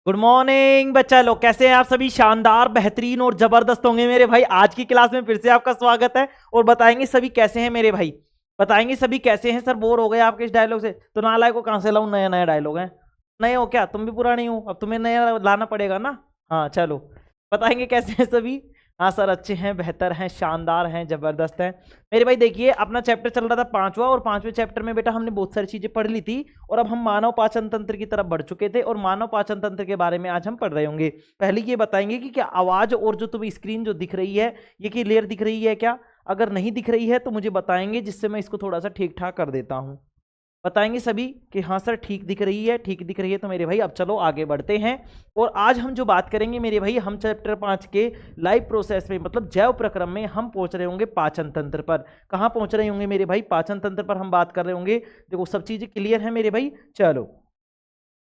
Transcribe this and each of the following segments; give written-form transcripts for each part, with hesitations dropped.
Good morning बच्चा लोग, कैसे हैं आप सभी? शानदार, बेहतरीन और जबरदस्त होंगे मेरे भाई। आज की क्लास में फिर से आपका स्वागत है और बताएंगे सभी कैसे हैं मेरे भाई। बताएंगे सभी कैसे हैं। सर बोर हो गए आपके इस डायलॉग से? तो नालायक को कहां से लाऊं? नया नया डायलॉग है। नए हो क्या? तुम भी पुरानी हो, अब तुम्हें नया लाना पड़ेगा ना। हाँ चलो, बताएंगे कैसे हैं सभी। हाँ सर, अच्छे हैं, बेहतर हैं, शानदार हैं, जबरदस्त हैं मेरे भाई। देखिए, अपना चैप्टर चल रहा था पांचवा, और पांचवें चैप्टर में बेटा हमने बहुत सारी चीजें पढ़ ली थी और अब हम मानव पाचन तंत्र की तरफ बढ़ चुके थे और मानव पाचन तंत्र के बारे में आज हम पढ़ रहे होंगे। पहले ये बताएंगे कि क्या आवाज और जो तुम्हें स्क्रीन जो दिख रही है ये क्लियर दिख रही है क्या? अगर नहीं दिख रही है तो मुझे बताएंगे, जिससे मैं इसको थोड़ा सा ठीक ठाक कर देता हूं। बताएंगे सभी कि हाँ सर ठीक दिख रही है, ठीक दिख रही है। तो मेरे भाई अब चलो आगे बढ़ते हैं। और आज हम जो बात करेंगे मेरे भाई, हम चैप्टर 5 के लाइव प्रोसेस में मतलब जैव प्रक्रम में हम पहुंच रहे होंगे पाचन तंत्र पर। कहाँ पहुंच रहे होंगे मेरे भाई? पाचन तंत्र पर हम बात कर रहे होंगे। देखो सब चीजें क्लियर है मेरे भाई। चलो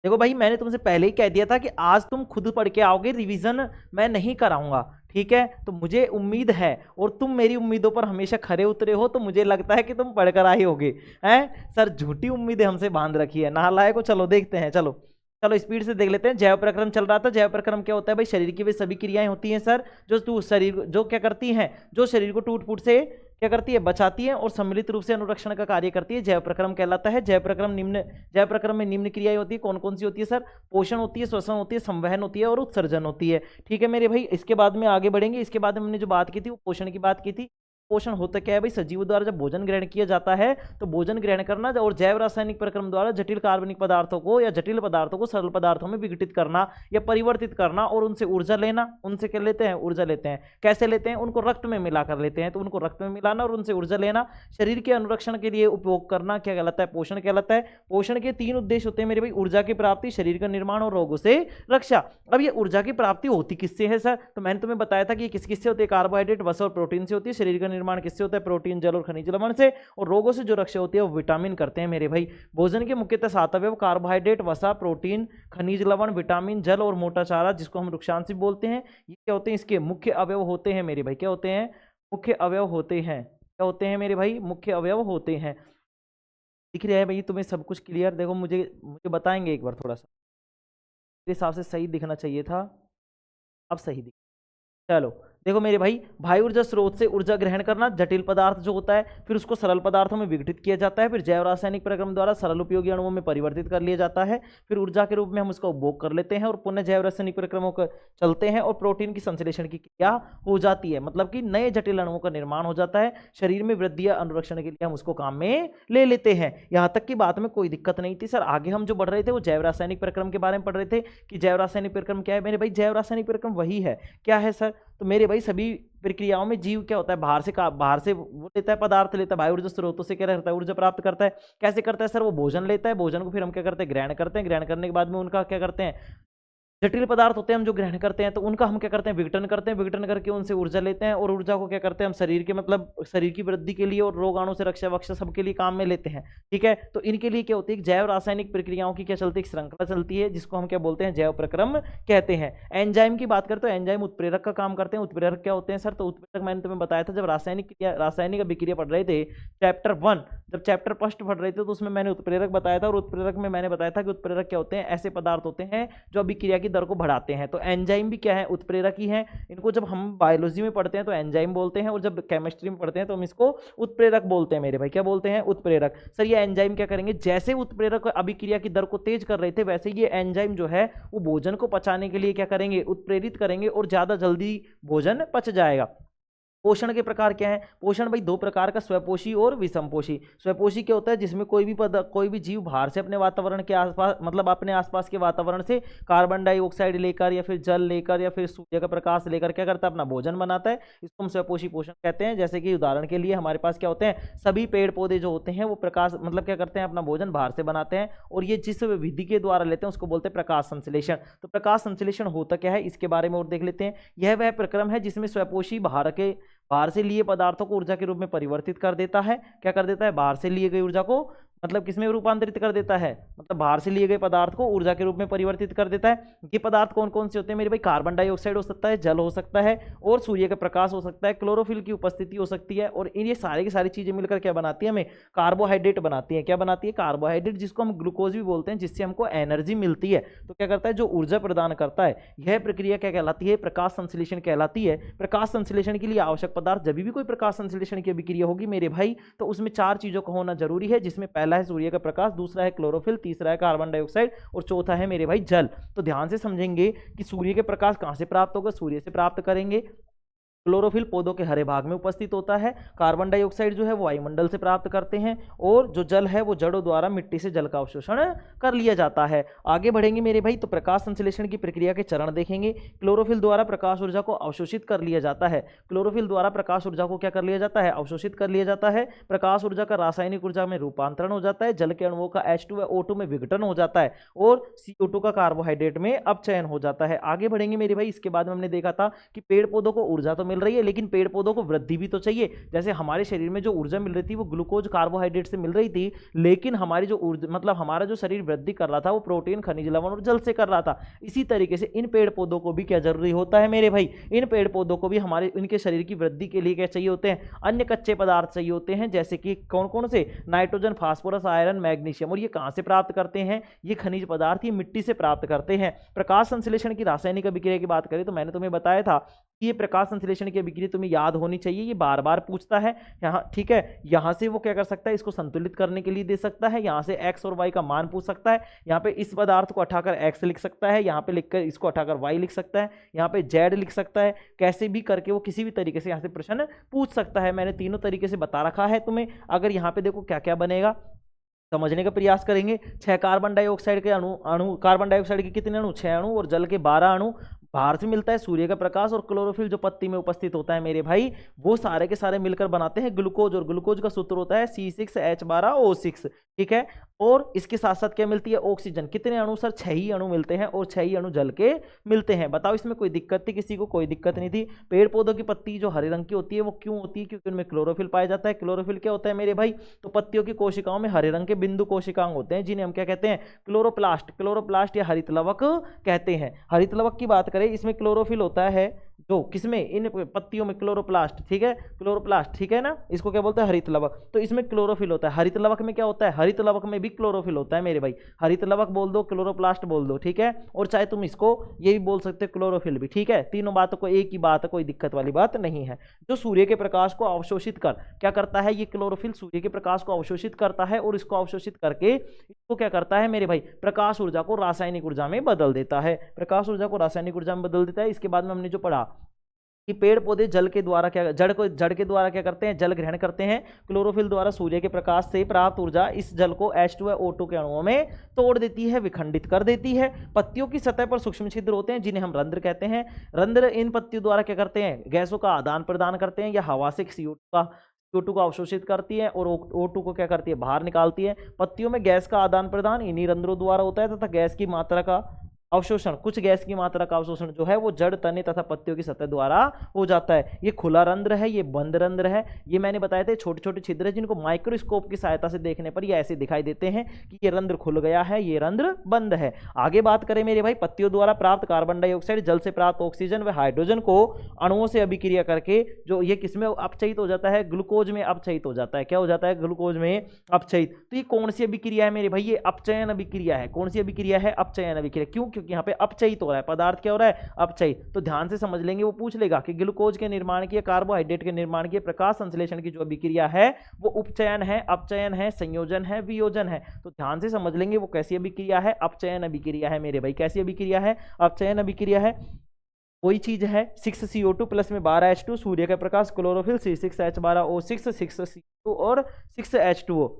देखो भाई, मैंने तुमसे पहले ही कह दिया था कि आज तुम खुद पढ़ के आओगे, रिवीजन मैं नहीं कराऊंगा, ठीक है? तो मुझे उम्मीद है और तुम मेरी उम्मीदों पर हमेशा खरे उतरे हो, तो मुझे लगता है कि तुम पढ़कर आए होगे। हैं सर, झूठी उम्मीदें हमसे बांध रखी है नालायक को। चलो देखते हैं, चलो चलो स्पीड से देख लेते हैं। जैव प्रक्रम चल रहा था। जैव प्रक्रम क्या होता है भाई? शरीर की वे सभी क्रियाएं होती हैं सर जो तू शरीर जो क्या करती हैं, जो शरीर को टूट फूट से क्या करती है? बचाती है और सम्मिलित रूप से अनुरक्षण का कार्य करती है। जैव प्रक्रम कहलाता है। जैव प्रक्रम में निम्न क्रियाएं होती है। कौन कौन सी होती है सर? पोषण होती है, श्वसन होती है, संवहन होती है और उत्सर्जन होती है। ठीक है मेरे भाई, इसके बाद में आगे बढ़ेंगे। इसके बाद हमने जो बात की थी वो पोषण की बात की थी। पोषण होता क्या है भाई? सजीव द्वारा जब भोजन ग्रहण किया जाता है तो भोजन ग्रहण करना और जैव रासायनिक प्रक्रम द्वारा जटिल कार्बनिक पदार्थों को या जटिल पदार्थों को सरल पदार्थों में विघटित करना या परिवर्तित करना और उनसे ऊर्जा लेना। उनसे क्या लेते हैं? ऊर्जा लेते हैं। कैसे लेते हैं? उनको रक्त में मिलाकर लेते हैं। तो उनको रक्त में मिलाना और उनसे ऊर्जा लेना, शरीर के अनुरक्षण के लिए उपयोग करना, क्या कहलाता है? पोषण कहलाता है। पोषण के 3 उद्देश्य होते हैं मेरे भाई। ऊर्जा की प्राप्ति, शरीर का निर्माण और रोगों से रक्षा। अब ये ऊर्जा की प्राप्ति होती किससे है सर? तो मैंने तुम्हें बताया था कि किस किससे होती है? कार्बोहाइड्रेट, वसा और प्रोटीन से होती है। शरीर का निर्माण किससे होता है? प्रोटीन, जल और खनिज लवण से। और रोगों से जो रक्षा होती है वो विटामिन करते हैं मेरे भाई। भोजन के मुख्यतः 7 अवयव कार्बोहाइड्रेट, वसा, प्रोटीन, खनिज लवण, विटामिन, जल और मोटा चारा, जिसको हम रुक्षांश बोलते हैं, ये क्या होते हैं? इसके मुख्य अवयव होते हैं मेरे भाई। क्या होते हैं? मुख्य अवयव होते हैं। क्या होते हैं मेरे भाई? मुख्य अवयव होते हैं। दिख रहा है भाई तुम्हें सब कुछ क्लियर? देखो मुझे मुझे बताएंगे एक बार थोड़ा सा। मेरे हिसाब से सही दिखना चाहिए था, अब सही दिख। चलो देखो मेरे भाई, भाई ऊर्जा स्रोत से ऊर्जा ग्रहण करना, जटिल पदार्थ जो होता है फिर उसको सरल पदार्थों में विघटित किया जाता है, फिर जैव रासायनिक प्रक्रम द्वारा सरल उपयोगी अणुओं में परिवर्तित कर लिया जाता है, फिर ऊर्जा के रूप में हम उसका उपभोग कर लेते हैं और पुनः जैव रासायनिक प्रक्रमों को चलते हैं और प्रोटीन की संश्लेषण की क्रिया हो जाती है, मतलब कि नए जटिल अणुओं का निर्माण हो जाता है। शरीर में वृद्धि या अनुरक्षण के लिए हम उसको काम में ले लेते हैं। यहाँ तक की बात में कोई दिक्कत नहीं थी सर। आगे हम जो बढ़ रहे थे वो जैव रासायनिक प्रक्रम के बारे में पढ़ रहे थे कि जैव रासायनिक प्रक्रम क्या है मेरे भाई? जैव रासायनिक प्रक्रम वही है। क्या है सर? तो मेरे भाई सभी प्रक्रियाओं में जीव क्या होता है? बाहर से वो लेता है, पदार्थ लेता है, भाई ऊर्जा स्रोतों से क्या करता है? ऊर्जा प्राप्त करता है। कैसे करता है सर? वो भोजन लेता है, भोजन को फिर हम क्या करते हैं? ग्रहण करते हैं। ग्रहण करने के बाद में उनका क्या करते हैं? जटिल पदार्थ होते हैं हम जो ग्रहण करते हैं, तो उनका हम क्या करते हैं? विघटन करते हैं। विघटन करके उनसे ऊर्जा लेते हैं और ऊर्जा को क्या करते हैं? हम शरीर के मतलब शरीर की वृद्धि के लिए और रोगाणु से रक्षा वक्षा सबके लिए काम में लेते हैं। ठीक है, तो इनके लिए क्या होती है? जैव रासायनिक प्रक्रियाओं की क्या चलती है? श्रृंखला चलती है, जिसको हम क्या बोलते हैं? जैव प्रक्रम कहते हैं। एंजाइम की बात करते हैं, एंजाइम उत्प्रेरक का काम करते हैं। उत्प्रेरक क्या होते हैं सर? तो उत्प्रेरक मैंने तुम्हें बताया था जब रासायनिक अभिक्रिया पढ़ रहे थे चैप्टर 1, जब चैप्टर फर्स्ट पढ़ रहे थे तो उसमें मैंने उत्प्रेरक बताया था। और उत्प्रेरक में मैंने बताया था कि उत्प्रेरक क्या होते हैं? ऐसे पदार्थ होते हैं जो अभिक्रिया की दर को बढ़ाते हैं। तो एंजाइम भी क्या है? उत्प्रेरक ही है। इनको जब हम बायोलॉजी में पढ़ते हैं तो एंजाइम बोलते हैं और जब केमिस्ट्री में पढ़ते हैं तो हम इसको उत्प्रेरक बोलते हैं मेरे भाई। क्या बोलते हैं? उत्प्रेरक। सर ये एंजाइम क्या करेंगे? जैसे उत्प्रेरक अभिक्रिया की दर को तेज कर रहे थे वैसे ये एंजाइम जो है वो भोजन को पचाने के लिए क्या करेंगे? उत्प्रेरित करेंगे और ज्यादा जल्दी भोजन पच जाएगा। पोषण के प्रकार क्या है? पोषण भाई 2 प्रकार का, स्वपोषी और विषमपोषी। स्वपोषी क्या होता है? जिसमें कोई भी जीव बाहर से अपने वातावरण के आसपास मतलब अपने आसपास के वातावरण से कार्बन डाइऑक्साइड लेकर या फिर जल लेकर या फिर सूर्य का प्रकाश लेकर क्या करता है? अपना भोजन बनाता है। इसको हम स्वपोषी पोषण कहते हैं। जैसे कि उदाहरण के लिए हमारे पास क्या होते हैं? सभी पेड़ पौधे जो होते हैं वो प्रकाश मतलब क्या करते हैं? अपना भोजन बाहर से बनाते हैं और ये जिस विधि के द्वारा लेते हैं उसको बोलते हैं प्रकाश संश्लेषण। तो प्रकाश संश्लेषण होता क्या है इसके बारे में और देख लेते हैं। यह वह प्रक्रम है जिसमें स्वपोषी बाहर से लिए पदार्थों को ऊर्जा के रूप में परिवर्तित कर देता है। क्या कर देता है? बाहर से लिए गई ऊर्जा को मतलब किसमें रूपांतरित कर देता है, मतलब बाहर से लिए गए पदार्थ को ऊर्जा के रूप में परिवर्तित कर देता है। ये पदार्थ कौन कौन से होते हैं मेरे भाई, कार्बन डाइऑक्साइड हो सकता है, जल हो सकता है, और सूर्य का प्रकाश हो सकता है, क्लोरोफिल की उपस्थिति हो सकती है, और ये सारी की सारी चीजें मिलकर क्या बनाती है, हमें कार्बोहाइड्रेट बनाती है। क्या बनाती है, कार्बोहाइड्रेट, जिसको हम ग्लूकोज भी बोलते हैं, जिससे हमको एनर्जी मिलती है। तो क्या करता है, जो ऊर्जा प्रदान करता है, यह प्रक्रिया क्या कहलाती है, प्रकाश संश्लेषण कहलाती है। प्रकाश संश्लेषण के लिए आवश्यक पदार्थ, जब भी कोई प्रकाश संश्लेषण की अभिक्रिया होगी मेरे भाई, तो उसमें चार चीजों का होना जरूरी है, जिसमें पहला है सूर्य का प्रकाश, दूसरा है क्लोरोफिल, तीसरा है कार्बन डाइऑक्साइड, और चौथा है मेरे भाई जल। तो ध्यान से समझेंगे कि सूर्य के प्रकाश कहां से प्राप्त होगा, सूर्य से प्राप्त करेंगे। क्लोरोफिल पौधों के हरे भाग में उपस्थित होता है। कार्बन डाइऑक्साइड जो है वो वायुमंडल से प्राप्त करते हैं, और जो जल है वो जड़ों द्वारा मिट्टी से जल का अवशोषण कर लिया जाता है। आगे बढ़ेंगे मेरे भाई, तो प्रकाश संश्लेषण की प्रक्रिया के चरण देखेंगे। क्लोरोफिल द्वारा प्रकाश ऊर्जा को अवशोषित कर लिया जाता है। क्लोरोफिल द्वारा प्रकाश ऊर्जा को क्या कर लिया जाता है, अवशोषित कर लिया जाता है। प्रकाश ऊर्जा का रासायनिक ऊर्जा में रूपांतरण हो जाता है। जल के अणुओं का H2 व O2 में विघटन हो जाता है, और CO2 का कार्बोहाइड्रेट में अपचयन हो जाता है। आगे बढ़ेंगे मेरे भाई, इसके बाद में हमने देखा था कि पेड़ पौधों को ऊर्जा तो मिल रही है, लेकिन पेड़ पौधों को वृद्धि भी तो चाहिए। जैसे हमारे शरीर में जो ऊर्जा मिल रही थी वो ग्लूकोज कार्बोहाइड्रेट से मिल रही थी, लेकिन हमारी जो ऊर्जा, मतलब हमारा जो शरीर वृद्धि कर रहा था वो प्रोटीन, खनिज लवण और जल से कर रहा था। इसी तरीके से इन पेड़ पौधों को भी क्या जरूरी होता है मेरे भाई, इन पेड़ पौधों को भी हमारे इनके शरीर की वृद्धि के लिए क्या चाहिए होते हैं, अन्य कच्चे पदार्थ चाहिए होते हैं। जैसे कि कौन कौन से, नाइट्रोजन, फास्फोरस, आयरन, मैग्नीशियम। और ये कहां से प्राप्त करते हैं, ये खनिज पदार्थ ये मिट्टी से प्राप्त करते हैं। प्रकाश संश्लेषण की रासायनिक अभिक्रिया की बात करें तो मैंने तुम्हें बताया था कि ये प्रकाश संश्लेषण की अभिक्रिया तुम्हें याद होनी चाहिए, ये बार बार पूछता है यहाँ, ठीक है। यहाँ से वो क्या कर सकता है, इसको संतुलित करने के लिए दे सकता है। यहाँ से x और y का मान पूछ सकता है। यहाँ पे इस पदार्थ को हटाकर x लिख सकता है, यहाँ पे लिखकर इसको हटाकर y लिख सकता है, यहाँ पे z लिख सकता है। कैसे भी करके वो किसी भी तरीके से यहाँ से प्रश्न पूछ सकता है। मैंने तीनों तरीके से बता रखा है तुम्हें। अगर यहाँ पे देखो क्या क्या बनेगा, समझने का प्रयास करेंगे। 6 कार्बन डाइऑक्साइड के अणु कार्बन डाइऑक्साइड के कितने अणु, 6 अणु, और जल के 12 अणु। बाहर से मिलता है सूर्य का प्रकाश, और क्लोरोफिल जो पत्ती में उपस्थित होता है मेरे भाई, वो सारे के सारे मिलकर बनाते हैं ग्लूकोज, और ग्लूकोज का सूत्र होता है C6H12O6, ठीक है। और इसके साथ साथ क्या मिलती है, ऑक्सीजन। कितने अणु सर, 6 ही अणु मिलते हैं, और 6 ही अणु जल के मिलते हैं। बताओ इसमें कोई दिक्कत थी किसी को, कोई दिक्कत नहीं थी। पेड़ पौधों की पत्ती जो हरे रंग की होती है वो क्यों होती है, क्योंकि उनमें क्लोरोफिल पाया जाता है। क्लोरोफिल क्या होता है मेरे भाई, तो पत्तियों की कोशिकाओं में हरे रंग के बिंदु कोशिकांग होते हैं, जिन्हें हम क्या कहते हैं, क्लोरोप्लास्ट। क्लोरोप्लास्ट या हरित लवक कहते हैं। हरित लवक की बात करें, इसमें क्लोरोफिल होता है जो किसमें, इन पत्तियों में क्लोरोप्लास्ट, ठीक है, क्लोरोप्लास्ट, ठीक है ना, इसको क्या बोलते हैं, हरित लवक। तो इसमें क्लोरोफिल होता है। हरित लवक में क्या होता है, हरित लवक में भी क्लोरोफिल होता है मेरे भाई। हरित लवक बोल दो, क्लोरोप्लास्ट बोल दो, ठीक है। और चाहे तुम इसको ये भी बोल सकते हो, क्लोरोफिल भी, ठीक है। तीनों बातों को एक ही बात है, कोई दिक्कत वाली बात नहीं है। जो सूर्य के प्रकाश को अवशोषित कर क्या करता है, ये क्लोरोफिल सूर्य के प्रकाश को अवशोषित करता है, और इसको अवशोषित करके इसको क्या करता है मेरे भाई, प्रकाश ऊर्जा को रासायनिक ऊर्जा में बदल देता है। प्रकाश ऊर्जा को रासायनिक ऊर्जा में बदल देता है। इसके बाद में हमने जो पढ़ा कि पेड़ पौधे जल के द्वारा क्या, जड़ के द्वारा क्या करते हैं, जल ग्रहण करते हैं। क्लोरोफिल द्वारा सूर्य के प्रकाश से प्राप्त ऊर्जा इस जल को H2 व O2 के अणुओं में तोड़ देती है, विखंडित कर देती है। पत्तियों की सतह पर सूक्ष्म छिद्र होते हैं, जिन्हें हम रंध्र कहते हैं। रंध्र इन पत्तियों द्वारा क्या करते हैं, गैसों का आदान प्रदान करते हैं, या हवा से CO2 को अवशोषित करती है, और O2 को क्या करती है, बाहर निकालती है। पत्तियों में गैस का आदान प्रदान इन्हीं रंध्रों द्वारा होता है, तथा गैस की मात्रा का अवशोषण, कुछ गैस की मात्रा का अवशोषण जो है वो जड़, तने तथा पत्तियों की सतह द्वारा हो जाता है। ये खुला रंध्र है, ये बंद रंध्र है। ये मैंने बताए थे छोटे छोटे छिद्र है, जिनको माइक्रोस्कोप की सहायता से देखने पर ये ऐसे दिखाई देते हैं कि ये रंध्र खुल गया है, ये रंध्र बंद है। आगे बात करें मेरे भाई, पत्तियों द्वारा प्राप्त कार्बन डाइऑक्साइड, जल से प्राप्त ऑक्सीजन व हाइड्रोजन को अणुओं से अभिक्रिया करके जो ये किसमें अपचयित हो जाता है, ग्लूकोज में अपचयित हो जाता है। क्या हो जाता है, ग्लूकोज में अपचयित। तो ये कौन सी अभिक्रिया है मेरे भाई, ये अपचयन अभिक्रिया है। कौन सी अभिक्रिया है, अपचयन अभिक्रिया। क्यों, क्योंकि यहाँ पे अपचयित हो रहा है पदार्थ, क्या हो रहा है, अपचयित। तो ध्यान से समझ लेंगे, वो पूछ लेगा कि ग्लूकोज के निर्माण की, कार्बोहाइड्रेट के निर्माण की, प्रकाश संश्लेषण की जो अभिक्रिया है वो उपचयन है, अपचयन है, संयोजन है, वियोजन है। तो ध्यान से समझ लेंगे वो कैसी अभिक्रिया है, अपचयन अभिक्रिया है मेरे भाई। कैसी अभिक्रिया है, अपचयन अभिक्रिया है। कोई चीज है 6CO2 प्लस में 12H2, सूर्य का प्रकाश, क्लोरोफिल, C6H12O6, 6CO2 और 6H2O।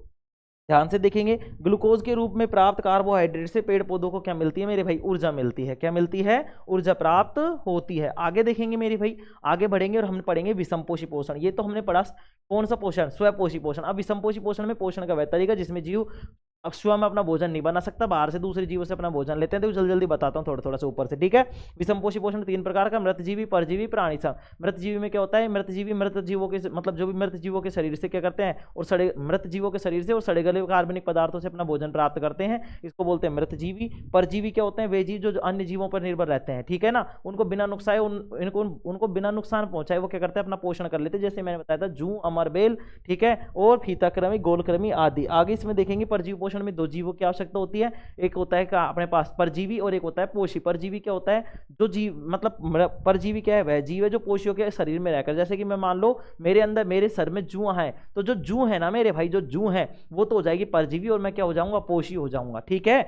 ध्यान से देखेंगे, ग्लूकोज के रूप में प्राप्त कार्बोहाइड्रेट से पेड़ पौधों को क्या मिलती है मेरे भाई, ऊर्जा मिलती है। क्या मिलती है, ऊर्जा प्राप्त होती है। आगे देखेंगे मेरे भाई, आगे बढ़ेंगे और हम पढ़ेंगे विषमपोषी पोषण। ये तो हमने पढ़ा कौन सा पोषण, स्वपोषी पोषण। अब विषमपोषी पोषण में पोषण का वह तरीका जिसमें जीव अब चूहा में अपना भोजन नहीं बना सकता, बाहर से दूसरे जीवों से अपना भोजन लेते हैं। तो जल्दी जल्दी बताता हूँ थोड़ा थोड़ा सा ऊपर से, ठीक है। विषमपोषी पोषण 3 प्रकार का, मृतजीवी, परजीवी, प्राणी सम। मृतजीवी में क्या होता है, मृतजीवी मृत जीवों के मतलब जो भी मृत जीवों के शरीर से क्या करते हैं, और सड़े मृत जीवों के शरीर से और सड़े गले कार्बनिक पदार्थों से अपना भोजन प्राप्त करते हैं, इसको बोलते हैं मृतजीवी। परजीवी क्या होते हैं, वे जीव जो अन्य जीवों पर निर्भर रहते हैं, ठीक है ना, उनको बिना नुकसान उनको बिना नुकसान पहुंचाए वो क्या करते हैं, अपना पोषण कर लेते हैं, जैसे मैंने बताया था जू, अमरबेल, ठीक है, और फीताकृमि, गोलकृमि आदि। आगे इसमें देखेंगे परजीवी पोषण में 2 जीवों की आवश्यकता होती है, एक होता है अपने पास परजीवी और एक होता है पोषी। परजीवी क्या होता है, जो जीव मतलब परजीवी क्या है, वह जीव है जो पोषियों के शरीर में रहकर, जैसे कि मैं मान लो मेरे अंदर मेरे सर में जू है, तो जो जू है ना मेरे भाई, जो जू है वो तो हो जाएगी परजीवी और मैं क्या हो जाऊंगा, पोषी हो जाऊंगा, ठीक है।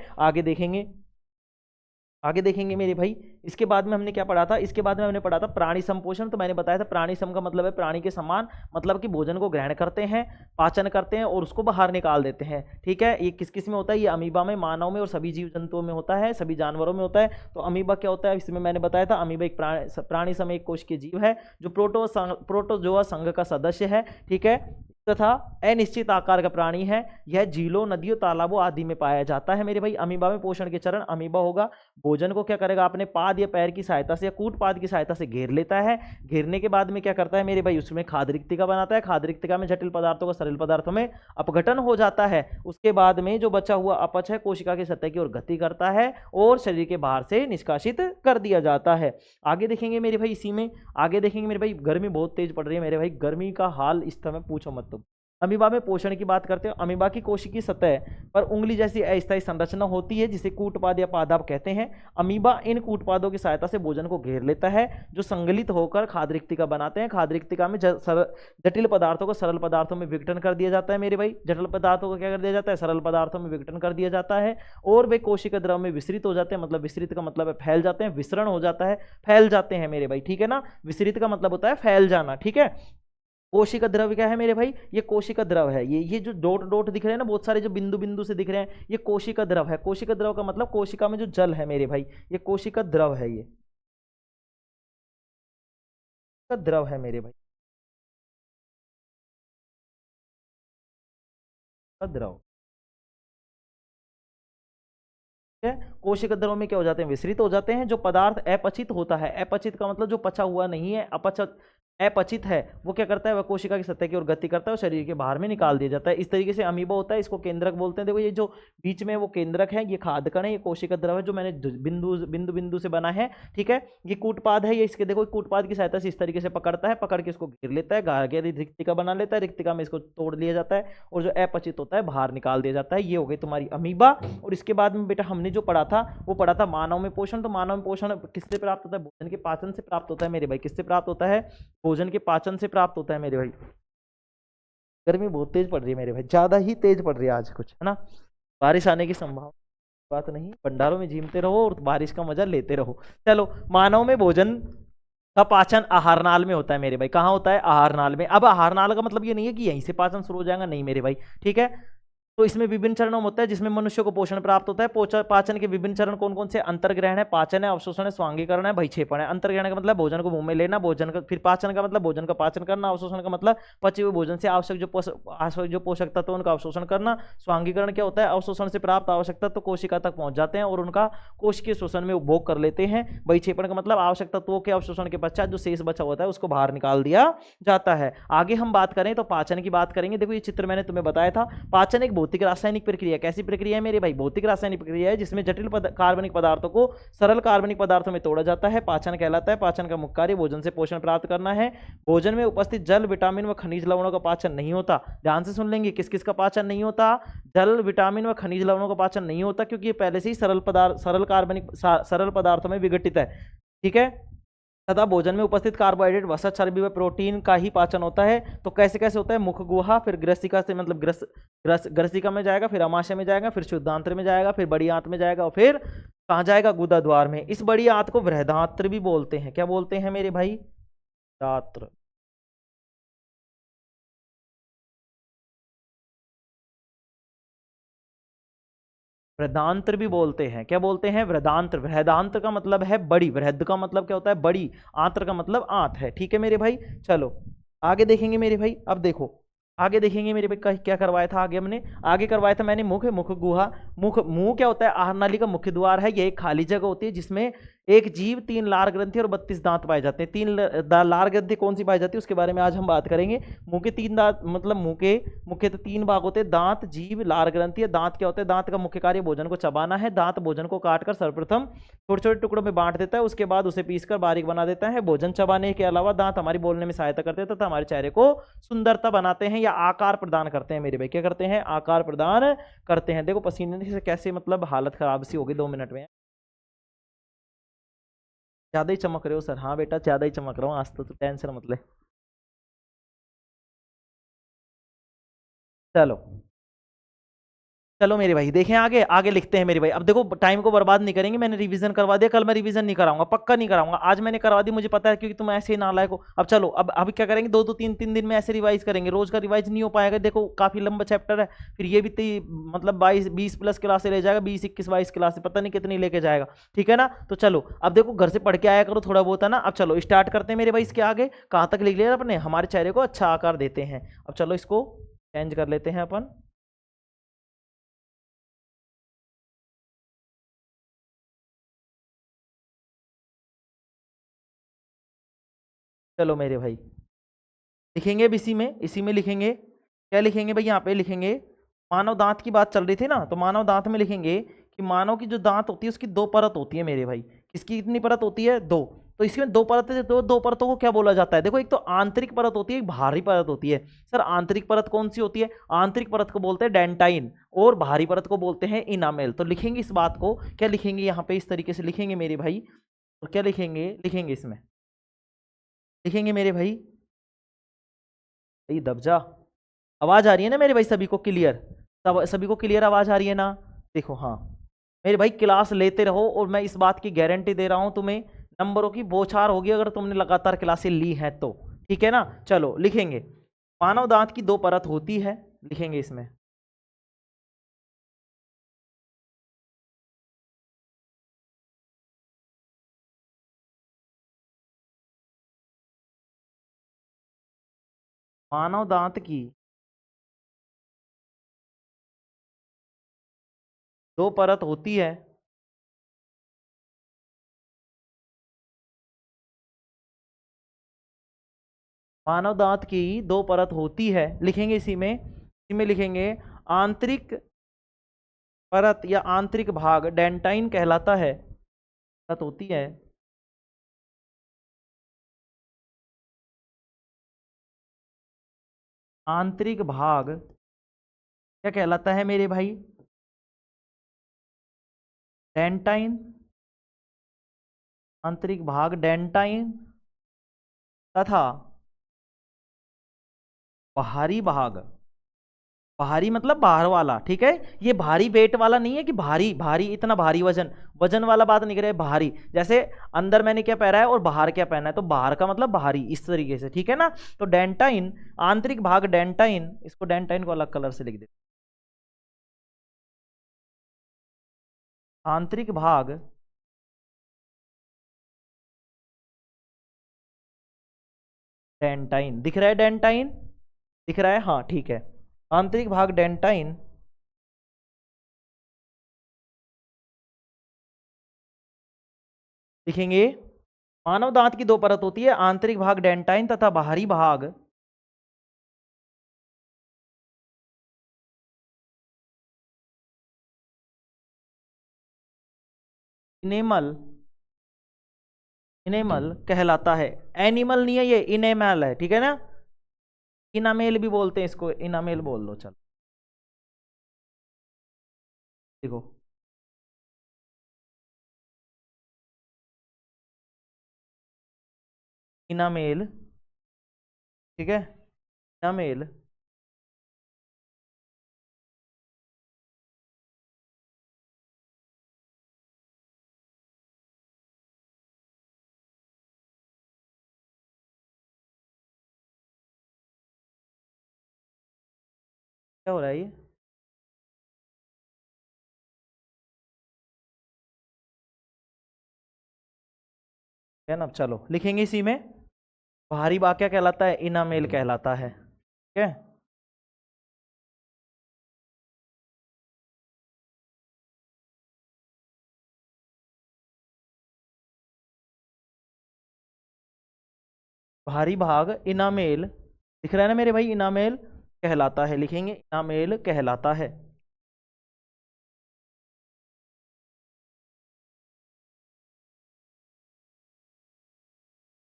आगे देखेंगे मेरे भाई। इसके बाद में हमने क्या पढ़ा था, इसके बाद में हमने पढ़ा था प्राणी संपोषण। तो मैंने बताया था प्राणी सम का मतलब है प्राणी के समान, मतलब कि भोजन को ग्रहण करते हैं, पाचन करते हैं और उसको बाहर निकाल देते हैं, ठीक है। ये किस किस में होता है, ये अमीबा में, मानव में और सभी जीव जंतुओं में होता है, सभी जानवरों में होता है। तो अमीबा क्या होता है, इसमें मैंने बताया था अमीबा एक प्राणी सम एक कोश के जीव है जो प्रोटोजोआ संघ का सदस्य है, ठीक है, तथा अनिश्चित आकार का प्राणी है। यह झीलों, नदियों, तालाबों आदि में पाया जाता है मेरे भाई। अमीबा में पोषण के चरण, अमीबा होगा भोजन को क्या करेगा, अपने पाद या पैर की सहायता से या कूटपाद की सहायता से घेर लेता है। घेरने के बाद में क्या करता है मेरे भाई, उसमें खाद्य रिक्तिका बनाता है। खाद्य रिक्तिका में जटिल पदार्थों का सरल पदार्थों में अपघटन हो जाता है। उसके बाद में जो बचा हुआ अपच है कोशिका की सतह की ओर गति करता है और शरीर के बाहर से निष्कासित कर दिया जाता है। आगे देखेंगे मेरे भाई, इसी में आगे देखेंगे मेरे भाई, गर्मी बहुत तेज पड़ रही है मेरे भाई, गर्मी का हाल इस समय पूछो मत। अमीबा में पोषण की बात करते हैं। अमीबा की कोशिकीय सतह पर उंगली जैसी अस्थायी संरचना होती है जिसे कूटपाद या पादप कहते हैं। अमीबा इन कूटपादों की सहायता से भोजन को घेर लेता है जो संगलित होकर खाद्य रिक्तिका बनाते हैं। खाद्य रिक्तिका में जटिल पदार्थों को सरल पदार्थों में विघटन कर दिया जाता है मेरे भाई। जटिल पदार्थों को क्या कर दिया जाता है, सरल पदार्थों में विघटन कर दिया जाता है और वे कोशिका द्रव में विसरित हो जाते हैं। मतलब विसरित का मतलब है फैल जाते हैं, विसरण हो जाता है, फैल जाते हैं मेरे भाई, ठीक है ना। विसरित का मतलब होता है फैल जाना, ठीक है। कोशिका द्रव क्या है मेरे भाई, ये कोशिका द्रव है। ये जो डॉट डॉट दिख रहे हैं ना, बहुत सारे जो बिंदु बिंदु से दिख रहे हैं, ये कोशिका द्रव है। कोशिका द्रव का मतलब कोशिका में जो जल है मेरे भाई, ये कोशिका द्रव है, ये द्रव है मेरे भाई, द्रव है। कोशिका द्रव में क्या हो जाते हैं, विसरित हो जाते हैं। जो पदार्थ अपचित होता है, अपचित का मतलब जो पचा हुआ नहीं है, अपचित है, वो क्या करता है, वह कोशिका की सतह की ओर गति करता है और शरीर के बाहर में निकाल दिया जाता है। इस तरीके से अमीबा होता है, इसको केंद्रक बोलते हैं। देखो ये जो बीच में वो केंद्रक है, ये खाद्य कण है, ये कोशिका द्रव है जो मैंने बिंदु बिंदु बिंदु से बना है, ठीक है। ये कूटपाद है, ये इसके देखो कूटपाद की सहायता से इस तरीके से पकड़ता है, पकड़ के इसको घेर लेता है, घेर रिक्तिका बना लेता है, रिक्तिका में इसको तोड़ लिया जाता है और जो अपचित होता है बाहर निकाल दिया जाता है। ये हो गई तुम्हारी अमीबा। और इसके बाद में बेटा हमने जो पढ़ा था वो पढ़ा था मानव में पोषण। तो मानव में पोषण किससे प्राप्त होता है, भोजन के पाचन से प्राप्त होता है मेरे भाई। किससे प्राप्त होता है, भोजन के पाचन से प्राप्त होता है मेरे भाई। गर्मी बहुत तेज पड़ रही है मेरे भाई, ज्यादा ही तेज पड़ रही है आज कुछ, है ना। बारिश आने की संभावना बात नहीं, भंडारों में झीमते रहो और बारिश का मजा लेते रहो। चलो, मानव में भोजन का पाचन आहार नाल में होता है मेरे भाई। कहाँ होता है, आहार नाल में। अब आहार नाल का मतलब ये नहीं है कि यहीं से पाचन शुरू हो जाएगा, नहीं मेरे भाई, ठीक है। तो इसमें विभिन्न चरणों में होता है जिसमें मनुष्य को पोषण प्राप्त होता है। पाचन के विभिन्न चरण कौन कौन से, अंतर्ग्रहण है, पाचन है, अवशोषण है, स्वांगीकरण है, भयक्षेपण है। अंतर्ग्रहण का मतलब भोजन को मुंह में लेना, भोजन का, फिर पाचन का मतलब भोजन का पाचन करना, अवशोषण का मतलब पचे हुए भोजन से आवश्यक जो पोषक तत्व उनका अवशोषण करना। स्वांगीकरण क्या होता है, अवशोषण से प्राप्त आवश्यक तत्व कोशिका तक पहुंच जाते हैं और उनका कोशिकीय शोषण में उपभोग कर लेते हैं। भयक्षेपण का मतलब आवश्यक तत्वों के अवशोषण के पश्चात जो शेष बचा होता है उसको बाहर निकाल दिया जाता है। आगे हम बात करें तो पाचन की बात करेंगे। देखो ये चित्र मैंने तुम्हें बताया था। पाचन एक भौतिक रासायनिक प्रक्रिया, कैसी प्रक्रिया है मेरे भाई, भौतिक रासायनिक प्रक्रिया है जिसमें जटिल कार्बनिक पदार्थों को सरल कार्बनिक पदार्थों में तोड़ा जाता है। पाचन कहलाता है। पाचन का मुख्य कार्य भोजन से पोषण प्राप्त करना है। भोजन में उपस्थित जल, विटामिन व खनिज लवणों का पाचन नहीं होता। ध्यान से सुन लेंगे, किस किस का पाचन नहीं होता, जल, विटामिन व खनिज लवणों का पाचन नहीं होता, क्योंकि ये पहले से ही सरल पदार्थों में विघटित है, ठीक है। तथा भोजन में उपस्थित कार्बोहाइड्रेट, वसा, चर्बी व प्रोटीन का ही पाचन होता है। तो कैसे कैसे होता है, मुख गुहा, फिर ग्रसिका से मतलब ग्रसिका में जाएगा, फिर अमाशय में जाएगा, फिर शुद्धांत्र में जाएगा, फिर बड़ी आंत में जाएगा और फिर कहाँ जाएगा, गुदा द्वार में। इस बड़ी आंत को बृहदांत्र भी बोलते हैं। क्या बोलते हैं मेरे भाई, दात्र। वृद्धांत्र भी बोलते हैं। क्या बोलते हैं, वृद्धांत्र। वृहदांत्र का मतलब है बड़ी, वृहद का मतलब क्या होता है, बड़ी, आंत्र का मतलब आंत है, ठीक है मेरे भाई। चलो आगे देखेंगे मेरे भाई। अब देखो आगे देखेंगे मेरे भाई क्या करवाया था आगे हमने। आगे करवाया था मैंने मुख, मुख गुहा। मुंह क्या होता है? आहार नाली का मुख्य द्वार है। ये एक खाली जगह होती है जिसमें एक जीव, 3 लार ग्रंथि और 32 दांत पाए जाते हैं। 3 लार ग्रंथि कौन सी पाई जाती है उसके बारे में आज हम बात करेंगे। मुंह के 3 दांत, मतलब मुंह के मुख्य तो 3 भाग होते हैं, दांत, जीभ, लार ग्रंथि। दांत क्या होता है? दांत का मुख्य कार्य भोजन को चबाना है। दांत भोजन को काटकर सर्वप्रथम छोटे छोटे टुकड़ों में बांट देता है, उसके बाद उसे पीसकर बारीक बना देता है। भोजन चबाने के अलावा दांत हमारी बोलने में सहायता करते हैं तथा हमारे चेहरे को सुंदरता बनाते हैं या आकार प्रदान करते हैं मेरे भाई। क्या करते हैं? आकार प्रदान करते हैं। देखो पसीने से कैसे मतलब हालत खराब सी होगी 2 मिनट में। ज्यादा ही चमक रहे हो सर? हाँ बेटा ज्यादा ही चमक रहा हूँ आज तो टेंशन मत ले। चलो चलो मेरे भाई देखें आगे। आगे लिखते हैं मेरे भाई। अब देखो टाइम को बर्बाद नहीं करेंगे। मैंने रिवीजन करवा दिया, कल मैं रिवीजन नहीं कराऊंगा, पक्का नहीं कराऊंगा। आज मैंने करवा दी, मुझे पता है, क्योंकि तुम ऐसे ही नालायक हो। अब चलो, अब अभी क्या करेंगे? 2-2 3-3 दिन में ऐसे रिवाइज करेंगे। रोज का रिवाइज नहीं हो पाएगा, देखो काफी लंबा चैप्टर है। फिर ये भी मतलब 22-20 प्लस क्लासे ले जाएगा, 20-21-22 क्लासे, पता नहीं कितनी लेके जाएगा। ठीक है ना? तो चलो अब देखो घर से पढ़ के आया करो थोड़ा बहुत, है ना। अब चलो स्टार्ट करते हैं मेरे भाई। इसके आगे कहाँ तक लिख लिया अपने? हमारे चेहरे को अच्छा आकार देते हैं। अब चलो इसको चेंज कर लेते हैं अपन। चलो मेरे भाई लिखेंगे अब इसी में लिखेंगे। क्या लिखेंगे भाई? यहाँ पे लिखेंगे मानव दांत की बात चल रही थी ना, तो मानव दांत में लिखेंगे कि मानव की जो दांत होती है उसकी 2 परत होती है मेरे भाई। किसकी कितनी परत होती है? 2। तो इसमें 2 परत है, तो 2 परतों को क्या बोला जाता है? देखो एक तो आंतरिक परत होती है, एक बाहरी परत होती है। सर आंतरिक परत कौन सी होती है? आंतरिक परत को बोलते हैं डेंटाइन और बाहरी परत को बोलते हैं इनामेल। तो लिखेंगे इस बात को, क्या लिखेंगे यहाँ पे? इस तरीके से लिखेंगे मेरे भाई। और क्या लिखेंगे? लिखेंगे इसमें, लिखेंगे मेरे भाई, भाई दब जा। आवाज आ रही है ना मेरे भाई सभी को क्लियर? सब सभी को क्लियर आवाज आ रही है ना? देखो हाँ मेरे भाई, क्लास लेते रहो और मैं इस बात की गारंटी दे रहा हूं तुम्हें, नंबरों की बौछार होगी अगर तुमने लगातार क्लासें ली हैं तो। ठीक है ना? चलो लिखेंगे मानव दांत की 2 परत होती है, लिखेंगे इसमें। मानव दांत की 2 परत होती है। मानव दांत की 2 परत होती है, लिखेंगे इसी में लिखेंगे आंतरिक परत या आंतरिक भाग डेंटाइन कहलाता है। परत होती है, आंतरिक भाग क्या कहलाता है मेरे भाई? डेंटाइन। आंतरिक भाग डेंटाइन तथा बाहरी भाग, बाहरी मतलब बाहर वाला, ठीक है। ये भारी वेट वाला नहीं है कि भारी भारी इतना भारी वजन, वजन वाला बात नहीं कर रहे, भारी जैसे अंदर मैंने क्या पहना है और बाहर क्या पहना है, तो बाहर का मतलब भारी, इस तरीके से, ठीक है ना। तो डेंटाइन, आंतरिक भाग डेंटाइन, इसको डेंटाइन को अलग कलर से लिख दे। आंतरिक भाग डेंटाइन, दिख रहा है डेंटाइन? दिख रहा है, हाँ ठीक है। आंतरिक भाग डेंटाइन लिखेंगे। मानव दांत की 2 परत होती है, आंतरिक भाग डेंटाइन तथा बाहरी भाग इनेमल, इनेमल कहलाता है। एनिमल नहीं है ये, इनेमल है, ठीक है ना। इनामेल भी बोलते हैं इसको, इनामेल बोल लो चल। देखो इनामेल, ठीक है, इनामेल। क्या हो रहा है ये? है ना? चलो लिखेंगे इसी में। बाहरी भाग क्या कहलाता है? इनामेल कहलाता है, ठीक है। भारी भाग इनामेल, दिख रहा है ना मेरे भाई, इनामेल कहलाता है, लिखेंगे इनामेल कहलाता है।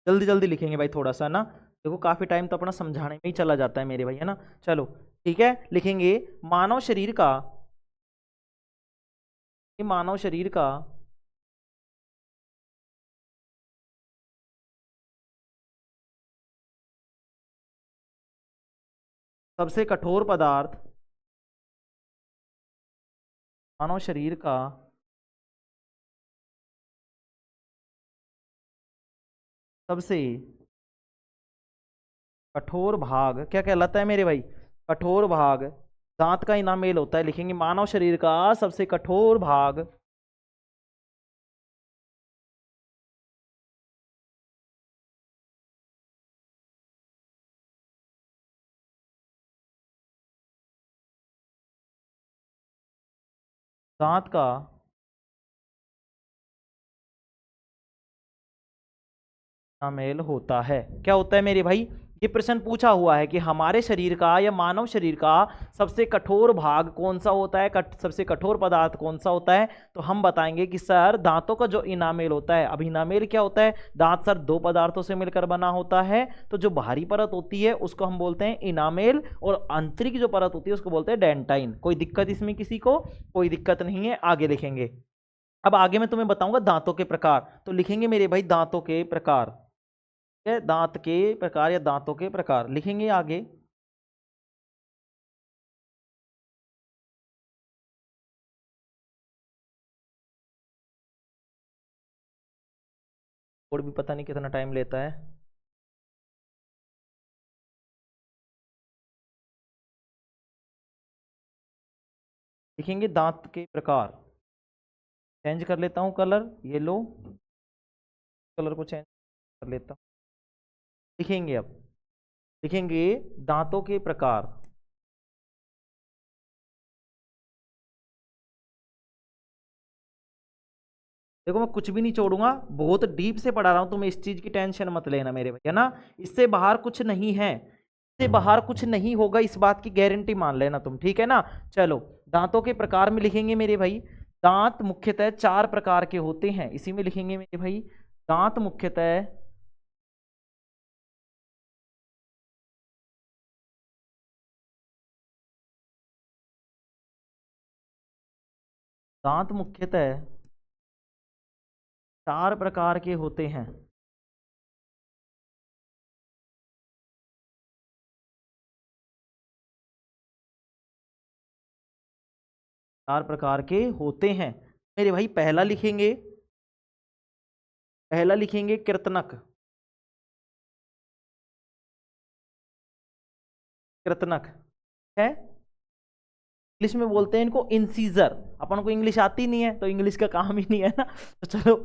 जल्दी जल्दी लिखेंगे भाई थोड़ा सा ना, देखो काफी टाइम तो अपना समझाने में ही चला जाता है मेरे भाई, है ना। चलो ठीक है, लिखेंगे मानव शरीर का, ये मानव शरीर का सबसे कठोर पदार्थ, मानव शरीर का सबसे कठोर भाग क्या कहलाता है मेरे भाई, कठोर भाग दांत का इनामेल होता है, लिखेंगे मानव शरीर का सबसे कठोर भाग दांत का शामिल होता है। क्या होता है मेरे भाई, ये प्रश्न पूछा हुआ है कि हमारे शरीर का या मानव शरीर का सबसे कठोर भाग कौन सा होता है, सबसे कठोर पदार्थ कौन सा होता है। तो हम बताएंगे कि सर दांतों का जो इनामेल होता है। अब इनामेल क्या होता है, दांत सर दो पदार्थों से मिलकर बना होता है, तो जो बाहरी परत होती है उसको हम बोलते हैं इनामेल, और आंतरिक जो परत होती है उसको बोलते हैं डेंटाइन। कोई दिक्कत इसमें किसी को, कोई दिक्कत नहीं है, आगे लिखेंगे। अब आगे मैं तुम्हें बताऊंगा दांतों के प्रकार, तो लिखेंगे मेरे भाई दांतों के प्रकार, दांत के प्रकार या दांतों के प्रकार लिखेंगे आगे। और भी पता नहीं कितना टाइम लेता है। लिखेंगे दांत के प्रकार, चेंज कर लेता हूं कलर, येलो कलर को चेंज कर लेता हूं। लिखेंगे अब, लिखेंगे दांतों के प्रकार। देखो मैं कुछ भी नहीं छोड़ूंगा, बहुत डीप से पढ़ा रहा हूं, तुम्हें इस चीज की टेंशन मत लेना मेरे भाई, है ना। इससे बाहर कुछ नहीं है, इससे बाहर कुछ नहीं होगा, इस बात की गारंटी मान लेना तुम, ठीक है ना। चलो दांतों के प्रकार में लिखेंगे मेरे भाई, दांत मुख्यतः चार प्रकार के होते हैं, इसी में लिखेंगे मेरे भाई, दांत मुख्यतः दांत मुख्यतः चार प्रकार के होते हैं। चार प्रकार के होते हैं मेरे भाई। पहला लिखेंगे, पहला लिखेंगे कृतनक, कृतनक है, इंग्लिश में बोलते हैं इनको इंसीजर। अपन को इंग्लिश आती नहीं है तो इंग्लिश का काम ही नहीं है ना, तो चलो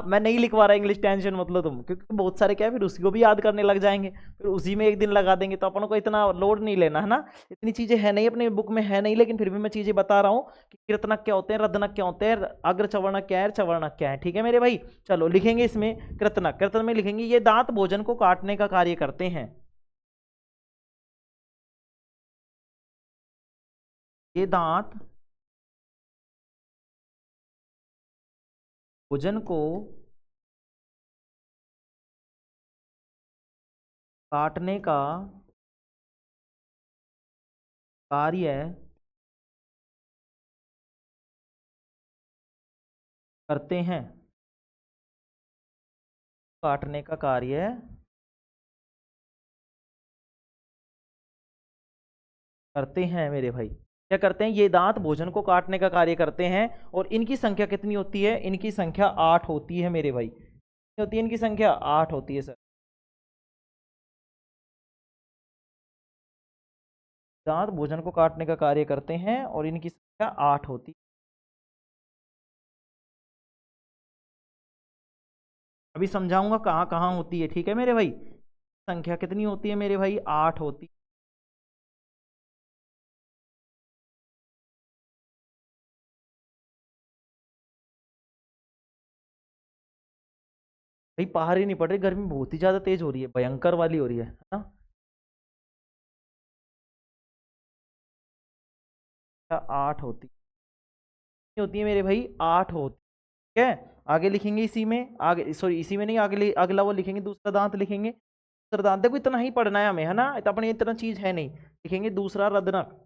मैं नहीं लिखवा रहा इंग्लिश, टेंशन मतलब तुम, क्योंकि बहुत सारे क्या है फिर उसी को भी याद करने लग जाएंगे, फिर उसी में एक दिन लगा देंगे, तो अपन को इतना लोड नहीं लेना है ना। इतनी चीजें है नहीं अपने बुक में, है नहीं, लेकिन फिर भी मैं चीजें बता रहा हूँ कि कीर्तनक क्या होते हैं, रदनक क्या होते हैं, अग्र चवर्णक क्या है, चवर्णक क्या है, ठीक है मेरे भाई। चलो लिखेंगे इसमें कृतनक, कृतन में लिखेंगे ये दांत भोजन को काटने का कार्य करते हैं, ये दांत भोजन को काटने का कार्य करते हैं, काटने का कार्य करते हैं मेरे भाई। क्या करते हैं, ये दांत भोजन को काटने का कार्य करते हैं, और इनकी संख्या कितनी होती है, इनकी संख्या 8 होती है मेरे भाई। कितनी होती है इनकी संख्या, 8 होती है सर। दांत भोजन को काटने का कार्य करते हैं और इनकी संख्या 8 होती है। अभी समझाऊंगा कहाँ कहाँ होती है, ठीक है मेरे भाई। संख्या कितनी होती है मेरे भाई, 8 होती भाई बाहर ही नहीं पड़ रही, गर्मी बहुत ही ज्यादा तेज हो रही है, भयंकर वाली हो रही है ना। 8 होती है मेरे भाई, 8 होती है। ठीक है, आगे लिखेंगे इसी में, आगे सॉरी इसी में नहीं, आगे अगला वो लिखेंगे, दूसरा दांत लिखेंगे। दूसरा दांत देखो इतना ही पढ़ना है हमें, है ना, तो अपने इतना चीज है नहीं। लिखेंगे दूसरा रदनक।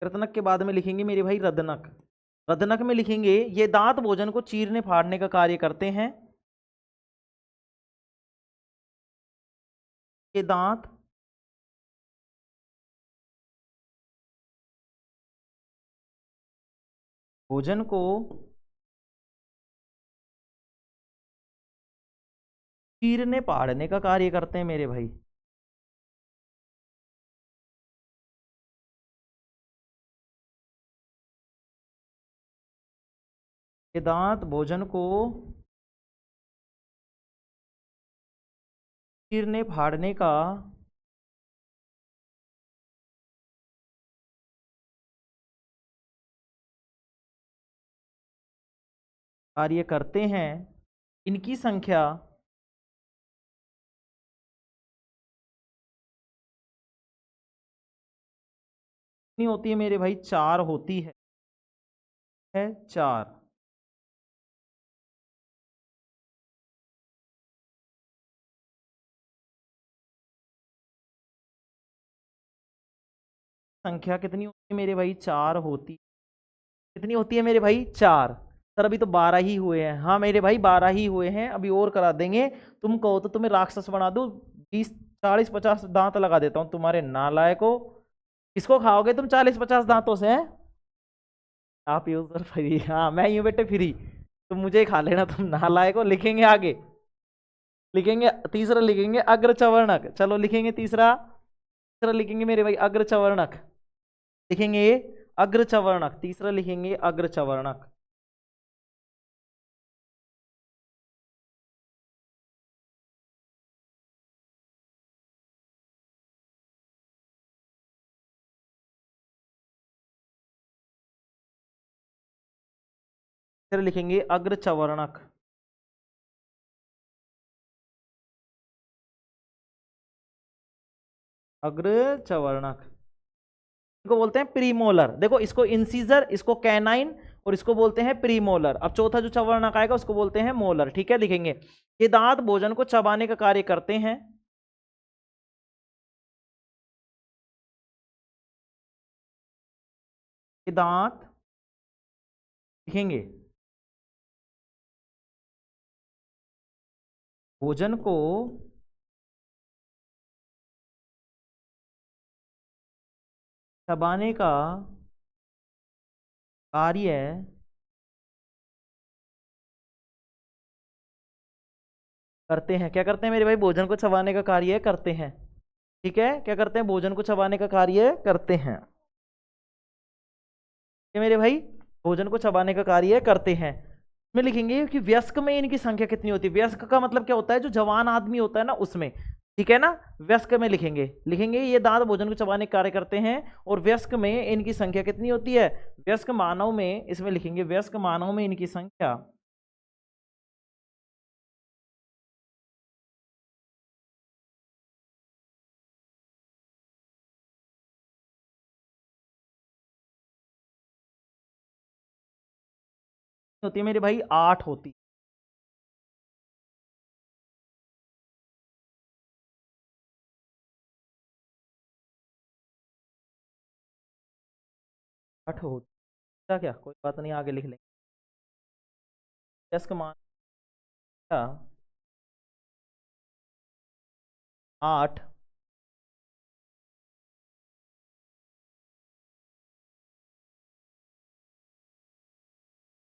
रत्नक के बाद में लिखेंगे मेरे भाई रदनक। रदनक में लिखेंगे ये दांत भोजन को चीरने फाड़ने का कार्य करते हैं। ये दांत भोजन को चीरने फाड़ने का कार्य करते हैं मेरे भाई। ये दांत भोजन को चीरने फाड़ने का कार्य करते हैं। इनकी संख्या कितनी होती है मेरे भाई? 4 होती है 4। संख्या कितनी होती है मेरे भाई? 4 होती। कितनी होती है मेरे भाई? 4। सर अभी तो 12 ही हुए हैं। हाँ मेरे भाई 12 ही हुए हैं, अभी और करा देंगे। तुम कहो तो तुम्हें राक्षस बना दूं, 20 40 50 दांत लगा देता हूँ तुम्हारे नालायको। किसको खाओगे तुम 40 50 दांतों से हैं? आप यूजर फ्री, हाँ मैं यूं बेटे फ्री, तुम मुझे ही खा लेना तुम नालायको। लिखेंगे आगे, लिखेंगे तीसरा, लिखेंगे अग्रचवर्णक। चलो लिखेंगे तीसरा, तीसरा लिखेंगे मेरे भाई अग्रचवर्णक। लिखेंगे अग्रचवर्णक, तीसरा लिखेंगे अग्रचवर्णक। फिर लिखेंगे अग्रचवर्णक। अग्रचवर्णक इनको बोलते हैं प्रीमोलर। देखो इसको इंसीजर, इसको कैनाइन, और इसको बोलते हैं प्रीमोलर। अब चौथा जो चवर्णक आएगा उसको बोलते हैं मोलर। ठीक है, लिखेंगे ये दांत भोजन को चबाने का कार्य करते हैं। ये दांत लिखेंगे भोजन को चबाने का कार्य करते हैं। क्या करते हैं मेरे भाई? भोजन को चबाने का कार्य करते हैं। ठीक है, क्या करते हैं? भोजन को चबाने का कार्य करते हैं। ये मेरे भाई भोजन को चबाने का कार्य करते हैं। में लिखेंगे कि व्यस्क में इनकी संख्या कितनी होती है। व्यस्क का मतलब क्या होता है? जो जवान आदमी होता है ना उसमें। ठीक है ना, व्यस्क में लिखेंगे, लिखेंगे ये दांत भोजन को चबाने का कार्य करते हैं, और व्यस्क में इनकी संख्या कितनी होती है? व्यस्क मानव में, इसमें लिखेंगे व्यस्क मानव में इनकी संख्या होती है मेरे भाई? 8 होती। 8 होती। क्या क्या कोई बात नहीं, आगे लिख लेंगे। व्यस्क मानव 8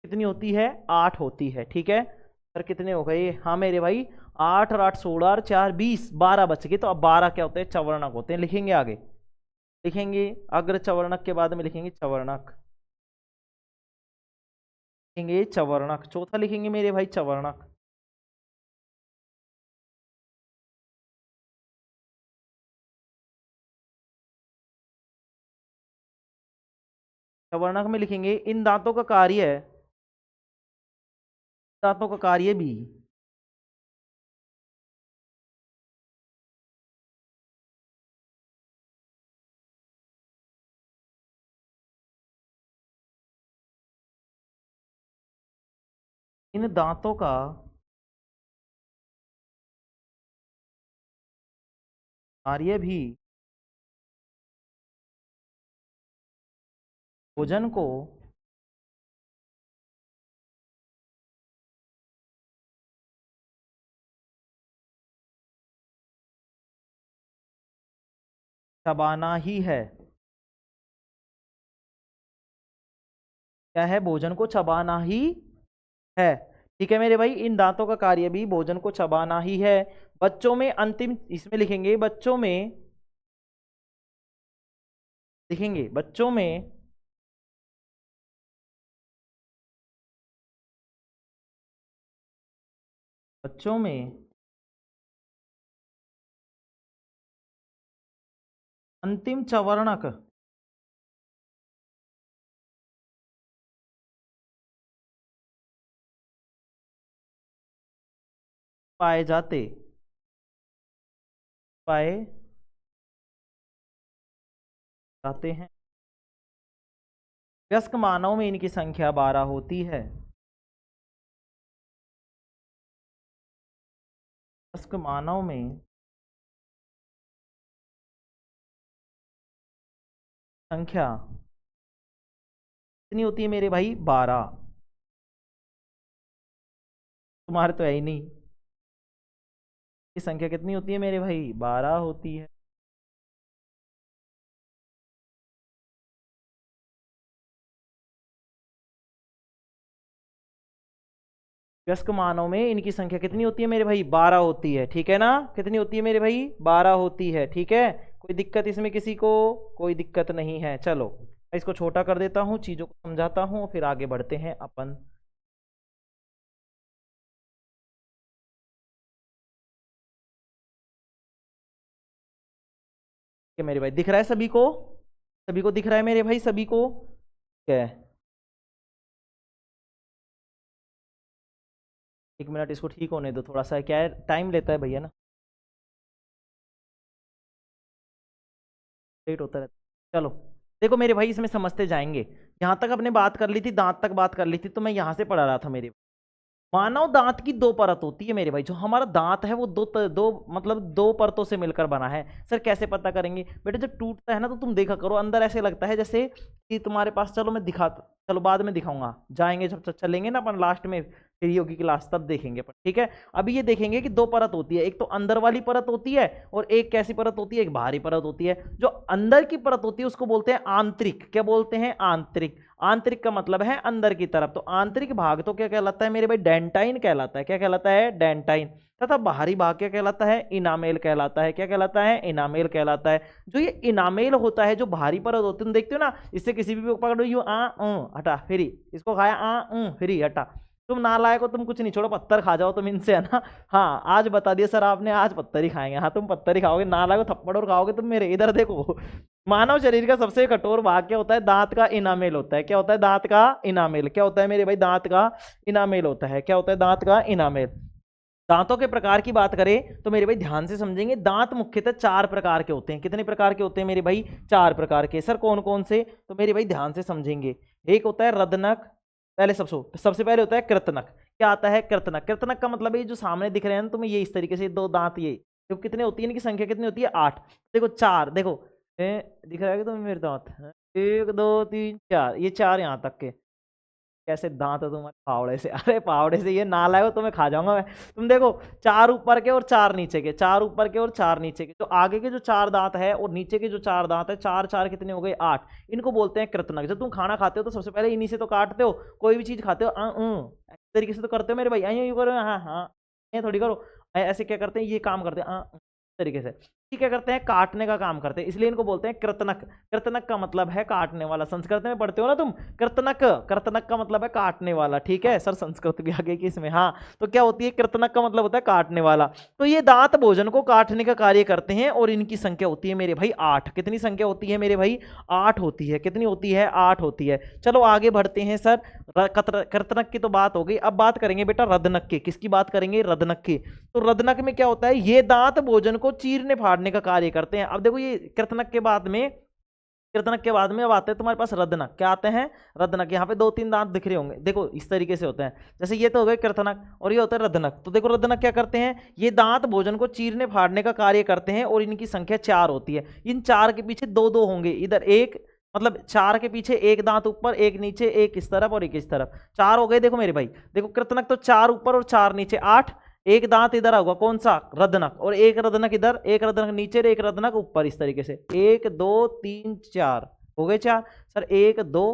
कितनी होती है? 8 होती है। ठीक है सर, कितने हो गए? हाँ मेरे भाई 8 और 8 16 और 4 20, 12 बच गए। तो अब 12 क्या होते हैं? चवर्णक होते हैं। लिखेंगे आगे, लिखेंगे अग्र चवर्णक के बाद में लिखेंगे चवर्णक। लिखेंगे चवर्णक, चौथा लिखेंगे मेरे भाई चवर्णक। चवर्णक में लिखेंगे इन दांतों का कार्य है, दांतों का कार्य भी इन दांतों का कार्य भी भोजन को चबाना ही है। क्या है? भोजन को चबाना ही है। ठीक है मेरे भाई, इन दांतों का कार्य भी भोजन को चबाना ही है। बच्चों में अंतिम, इसमें लिखेंगे बच्चों में, लिखेंगे बच्चों में बच्चों में अंतिम चवर्णक पाए जाते पाए जाते हैं। वयस्क मानव में इनकी संख्या 12 होती है। वयस्क मानव में संख्या कितनी होती है मेरे भाई? 12। तुम्हारे तो है ही नहीं। की संख्या कितनी होती है मेरे भाई? 12 होती है। वयस्क मानव में इनकी संख्या कितनी होती है मेरे भाई? 12 होती है। ठीक है ना? कितनी होती है मेरे भाई? 12 होती है। ठीक है, कोई दिक्कत इसमें किसी को? कोई दिक्कत नहीं है। चलो मैं इसको छोटा कर देता हूँ, चीजों को समझाता हूँ, फिर आगे बढ़ते हैं अपन। क्या मेरे भाई दिख रहा है सभी को? सभी को दिख रहा है मेरे भाई? सभी को क्या है? एक मिनट इसको ठीक होने दो थोड़ा सा, क्या है टाइम लेता है भैया ना, लेट होता रहता है। चलो देखो मेरे भाई, इसमें समझते जाएंगे। यहाँ तक अपने बात कर ली थी, दांत तक बात कर ली थी, तो मैं यहाँ से पढ़ा रहा था मेरे। मानव दांत की दो परत होती है मेरे भाई। जो हमारा दांत है वो दो मतलब दो परतों से मिलकर बना है। सर कैसे पता करेंगे बेटा? जब टूटता है ना तो तुम देखा करो, अंदर ऐसे लगता है जैसे कि तुम्हारे पास, चलो मैं दिखाता, चलो बाद में दिखाऊंगा, जाएंगे जब तक चलेंगे ना अपन लास्ट में फ्री होगी क्लास तब देखेंगे अपन। ठीक है, अभी ये देखेंगे कि दो परत होती है, एक तो अंदर वाली परत होती है और एक कैसी परत होती है? एक बाहरी परत होती है। जो अंदर की परत होती है उसको बोलते हैं आंतरिक। क्या बोलते हैं? आंतरिक। आंतरिक का मतलब है अंदर की तरफ। तो आंतरिक भाग तो क्या कहलाता है मेरे भाई? डेंटाइन कहलाता है। क्या कहलाता है? डेंटाइन। तथा बाहरी भाग क्या कहलाता है? इनामेल कहलाता है। क्या कहलाता है? इनामेल कहलाता है। जो ये इनामेल होता है, जो बाहरी परत होती है, तुम देखते हो ना, इससे किसी भी पकड़ो, यू हटा फिरी, इसको खाया फिरी हटा। तुम नालायक हो, तुम कुछ नहीं, छोड़ो पत्थर खा जाओ तुम इनसे, है ना। हाँ आज बता दिया सर आपने, आज पत्थर ही खाएंगे। हाँ तुम पत्थर ही खाओगे, नालायक हो, थप्पड़ और खाओगे तुम मेरे। इधर देखो, मानव शरीर का सबसे कठोर भाग क्या होता है? दांत का इनामेल होता है। क्या होता है? दांत का इनामेल। क्या होता है मेरे भाई? दांत का इनामेल होता है। क्या होता है? दांत का इनामेल। दांतों के प्रकार की बात करें तो मेरे भाई ध्यान से समझेंगे। दांत मुख्यतः 4 प्रकार के होते हैं। कितने प्रकार के होते हैं मेरे भाई? 4 प्रकार के। सर कौन कौन से? तो मेरे भाई ध्यान से समझेंगे। एक होता है रदनक, पहले सबसे पहले होता है कृतनक। क्या आता है? कृतनक। कृतनक का मतलब है जो सामने दिख रहे हैं तुम्हें, ये इस तरीके से दो दांत, ये तो कितने होती है? इनकी संख्या कितनी होती है? 8। देखो 4, देखो दिख रहा है कि तुम्हें मेरे दांत? 1 2 3 4, ये 4 यहाँ तक के। कैसे दांत है तुम्हारे फावड़े से? अरे फावड़े से ये ना लाओ, तुम्हें खा जाऊंगा मैं। तुम देखो 4 ऊपर के और 4 नीचे के, 4 ऊपर के और 4 नीचे के। जो आगे के जो 4 दांत है और नीचे के जो 4 दांत है, 4 4 कितने हो गए? 8। इनको बोलते हैं कृतनक। जब तुम खाना खाते हो तो सबसे पहले इन्हीं से तो काटते हो। कोई भी चीज खाते हो इस तरीके से तो करते हो मेरे भाई। यूं करो, हाँ हाँ, ये थोड़ी करो, ऐसे क्या करते हैं, ये काम करते हैं तरीके से। ये क्या करते हैं, काटने का काम करते हैं, इसलिए इनको बोलते हैं कृतनक। कृतनक का मतलब है काटने वाला, संस्कृत में पढ़ते हो ना तुम, कृतनक, कृतनक का मतलब है काटने वाला। ठीक है सर, संस्कृत भी आ गई कि इसमें, हाँ। तो क्या होती है, कृतनक का मतलब होता है काटने वाला। तो ये दांत भोजन को काटने का कार्य करते हैं और इनकी संख्या होती है मेरे भाई 8। कितनी संख्या होती है मेरे भाई, 8 होती है। कितनी होती है, 8 होती है। चलो आगे बढ़ते हैं सर। कृतनक की तो बात हो गई, अब बात करेंगे बेटा रदनक की। किसकी बात करेंगे, रदनक की। तो रदनक में क्या होता है, ये दांत भोजन को चीरने फाड़ने का कार्य करते हैं। अब देखो ये कृतनक के बाद में, कृतनक के बाद में अब आते हैं तुम्हारे पास रदनक। क्या आते हैं, रदनक। यहाँ पे 2-3 दांत दिख रहे होंगे, देखो इस तरीके से होते हैं। जैसे ये तो हो गए कृतनक और ये होता है रदनक। तो देखो रदनक क्या करते हैं, ये दांत भोजन को चीरने फाड़ने का कार्य करते हैं और इनकी संख्या 4 होती है। इन 4 के पीछे 2-2 होंगे, इधर एक, मतलब 4 के पीछे एक दांत ऊपर, एक नीचे, एक इस तरफ और एक इस तरफ, 4 हो गए। देखो मेरे भाई, देखो कृतनक तो 4 ऊपर और 4 नीचे, 8। एक दांत इधर होगा, कौन सा, रदनक, और एक रदनक इधर, एक रदनक नीचे, एक रदनक ऊपर, इस तरीके से 1 2 3 4 हो गए 4। सर 1 2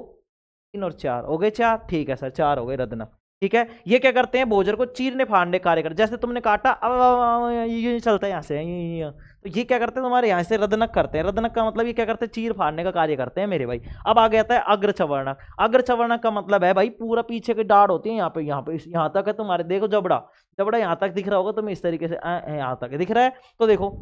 3 और 4 हो गए 4। ठीक है सर, 4 हो गए रदनक। ठीक है, ये क्या करते हैं, भोजन को चीरने फाड़ने कार्य करते, जैसे तुमने काटा अब ये चलता है यहाँ से, तो ये क्या करते हैं तुम्हारे यहाँ से रदनक करते हैं। रदनक का मतलब ये क्या करते हैं, चीर फाड़ने का कार्य करते हैं मेरे भाई। अब आ गया था अग्र चवर्णक। अग्र चवर्णक का मतलब है भाई पूरा पीछे की डाढ़ होती है, यहाँ पे यहाँ तक है तुम्हारे, देखो जबड़ा, जबड़ा यहाँ तक दिख रहा होगा तुम्हें, इस तरीके से यहाँ तक दिख रहा है। तो देखो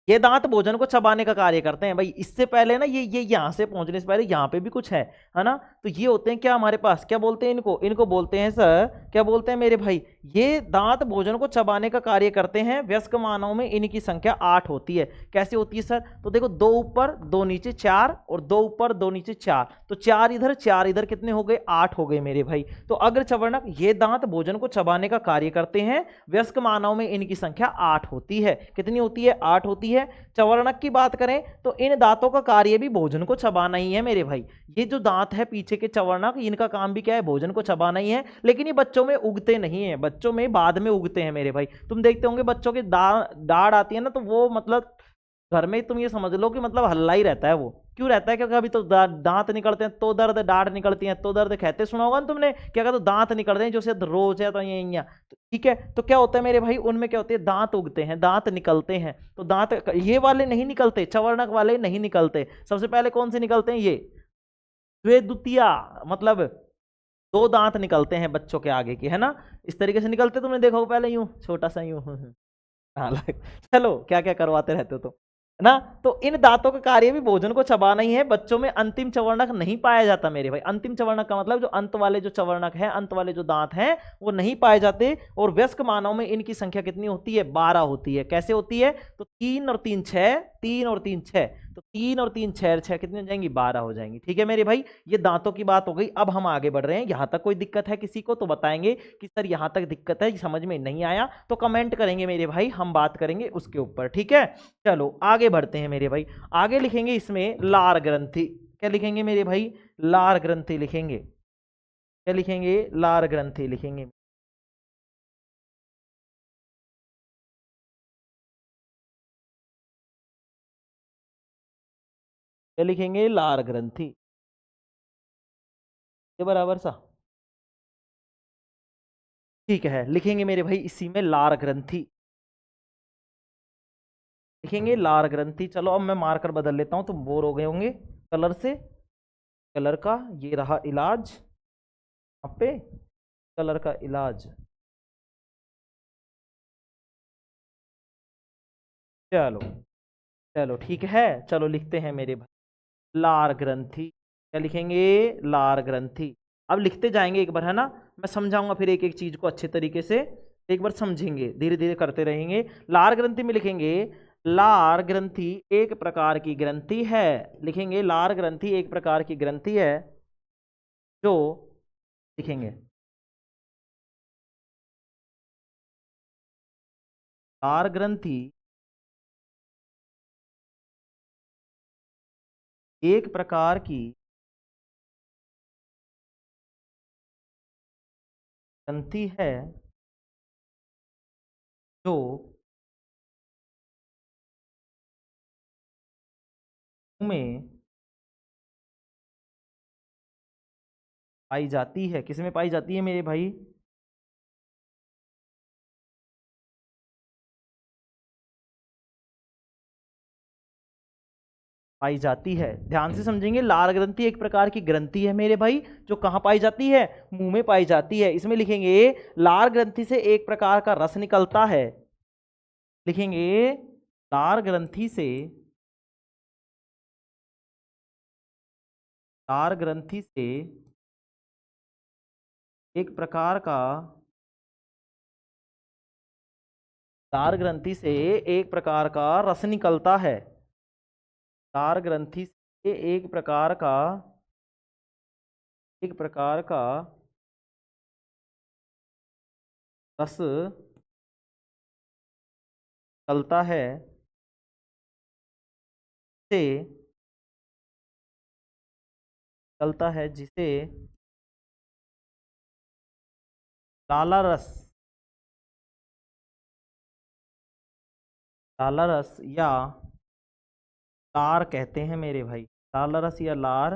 ये दांत भोजन को चबाने का कार्य करते हैं भाई। इससे पहले ना ये यहां से पहुंचने से पहले यहाँ पे भी कुछ है ना। तो ये होते हैं क्या हमारे पास, क्या बोलते हैं इनको, इनको बोलते हैं सर, क्या बोलते हैं मेरे भाई, ये दांत भोजन को चबाने का कार्य करते हैं। वयस्क मानव में इनकी संख्या 8 होती है। कैसे होती है सर, तो देखो 2 ऊपर 2 नीचे 4 और 2 ऊपर 2 नीचे 4, तो 4 इधर 4 इधर, कितने हो गए, 8 हो गए मेरे भाई। तो अग्र चवर्णक ये दांत भोजन को चबाने का कार्य करते हैं। वयस्क मानव में इनकी संख्या 8 होती है। कितनी होती है, 8 होती है। चवर्णक की बात करें तो इन दांतों का कार्य भी भोजन को चबाना ही है मेरे भाई। ये जो दांत है पीछे के चवर्णक, इनका काम भी क्या है, भोजन को चबाना ही है। लेकिन ये बच्चों में उगते नहीं है, बच्चों में बाद में उगते हैं मेरे भाई। तुम देखते होंगे बच्चों की दाढ़ आती है ना, तो वो मतलब घर में तुम ये समझ लो कि मतलब हल्ला ही रहता है। वो क्यों रहता है, क्योंकि अभी तो दांत निकलते हैं तो दर्द, दाढ़ निकलती है तो दर्द, कहते सुना होगा ना तुमने, क्या कहते, तो दांत निकल रहे हैं जो से रोज है, तो ये तो ठीक है। तो क्या होता है मेरे भाई, उनमें क्या होते हैं, दांत उगते हैं, दांत निकलते हैं। तो दांत ये वाले नहीं निकलते, चवर्णक वाले नहीं निकलते। सबसे पहले कौन से निकलते हैं, ये द्वितीया, मतलब 2 दांत निकलते हैं बच्चों के आगे के, है ना, इस तरीके से निकलते। तुमने देखा हो पहले यूं छोटा सा यूं हाँ, चलो क्या क्या करवाते रहते हो तो, है ना। तो इन दांतों का कार्य भी भोजन को चबाना ही है। बच्चों में अंतिम चवर्णक नहीं पाया जाता मेरे भाई। अंतिम चवर्णक का मतलब जो अंत वाले जो चवर्णक है, अंत वाले जो दांत हैं वो नहीं पाए जाते। और वयस्क मानव में इनकी संख्या कितनी होती है, 12 होती है। कैसे होती है, तो 3 और 3 6, 3 और 3 6, तो 3 और 3 6 6 कितनी हो जाएंगी, 12 हो जाएंगी। ठीक है मेरे भाई, ये दांतों की बात हो गई। अब हम आगे बढ़ रहे हैं। यहां तक कोई दिक्कत है किसी को तो बताएंगे कि सर यहां तक दिक्कत है, समझ में नहीं आया तो कमेंट करेंगे मेरे भाई, हम बात करेंगे उसके ऊपर। ठीक है, चलो आगे बढ़ते हैं मेरे भाई। आगे लिखेंगे इसमें लार ग्रंथि। क्या लिखेंगे मेरे भाई, लार ग्रंथि लिखेंगे। क्या लिखेंगे, लार ग्रंथि लिखेंगे। क्या लिखेंगे, लार ग्रंथि के बराबर सा। ठीक है, लिखेंगे मेरे भाई इसी में लार ग्रंथि लिखेंगे, लार ग्रंथि। चलो अब मैं मार्कर बदल लेता हूं, तुम बोर हो गए होंगे कलर से। कलर का ये रहा इलाज, यहाँ पे कलर का इलाज। चलो, चलो ठीक है, चलो लिखते हैं मेरे भाई लार ग्रंथि। क्या लिखेंगे, लार ग्रंथि। अब लिखते जाएंगे एक बार, है ना, मैं समझाऊंगा फिर एक एक चीज को अच्छे तरीके से। एक बार समझेंगे, धीरे धीरे करते रहेंगे। लार ग्रंथि में लिखेंगे, लार ग्रंथि एक प्रकार की ग्रंथि है। लिखेंगे लार ग्रंथि एक प्रकार की ग्रंथि है जो, लिखेंगे लार ग्रंथि एक प्रकार की ग्रंथि है जो में पाई जाती है। किसमें पाई जाती है मेरे भाई, पाई जाती है। ध्यान से समझेंगे, लार ग्रंथि एक प्रकार की ग्रंथि है मेरे भाई, जो कहाँ पाई जाती है, मुंह में पाई जाती है। इसमें लिखेंगे लार ग्रंथि से एक प्रकार का रस निकलता है। लिखेंगे लार ग्रंथि से, लार ग्रंथि से एक प्रकार का, लार ग्रंथि से एक प्रकार का रस निकलता है। लार ग्रंथि से एक प्रकार का, एक प्रकार का रस निकलता है, से निकलता है जिसे लाला रस, लाला रस या लार कहते हैं मेरे भाई। लाला रस या लार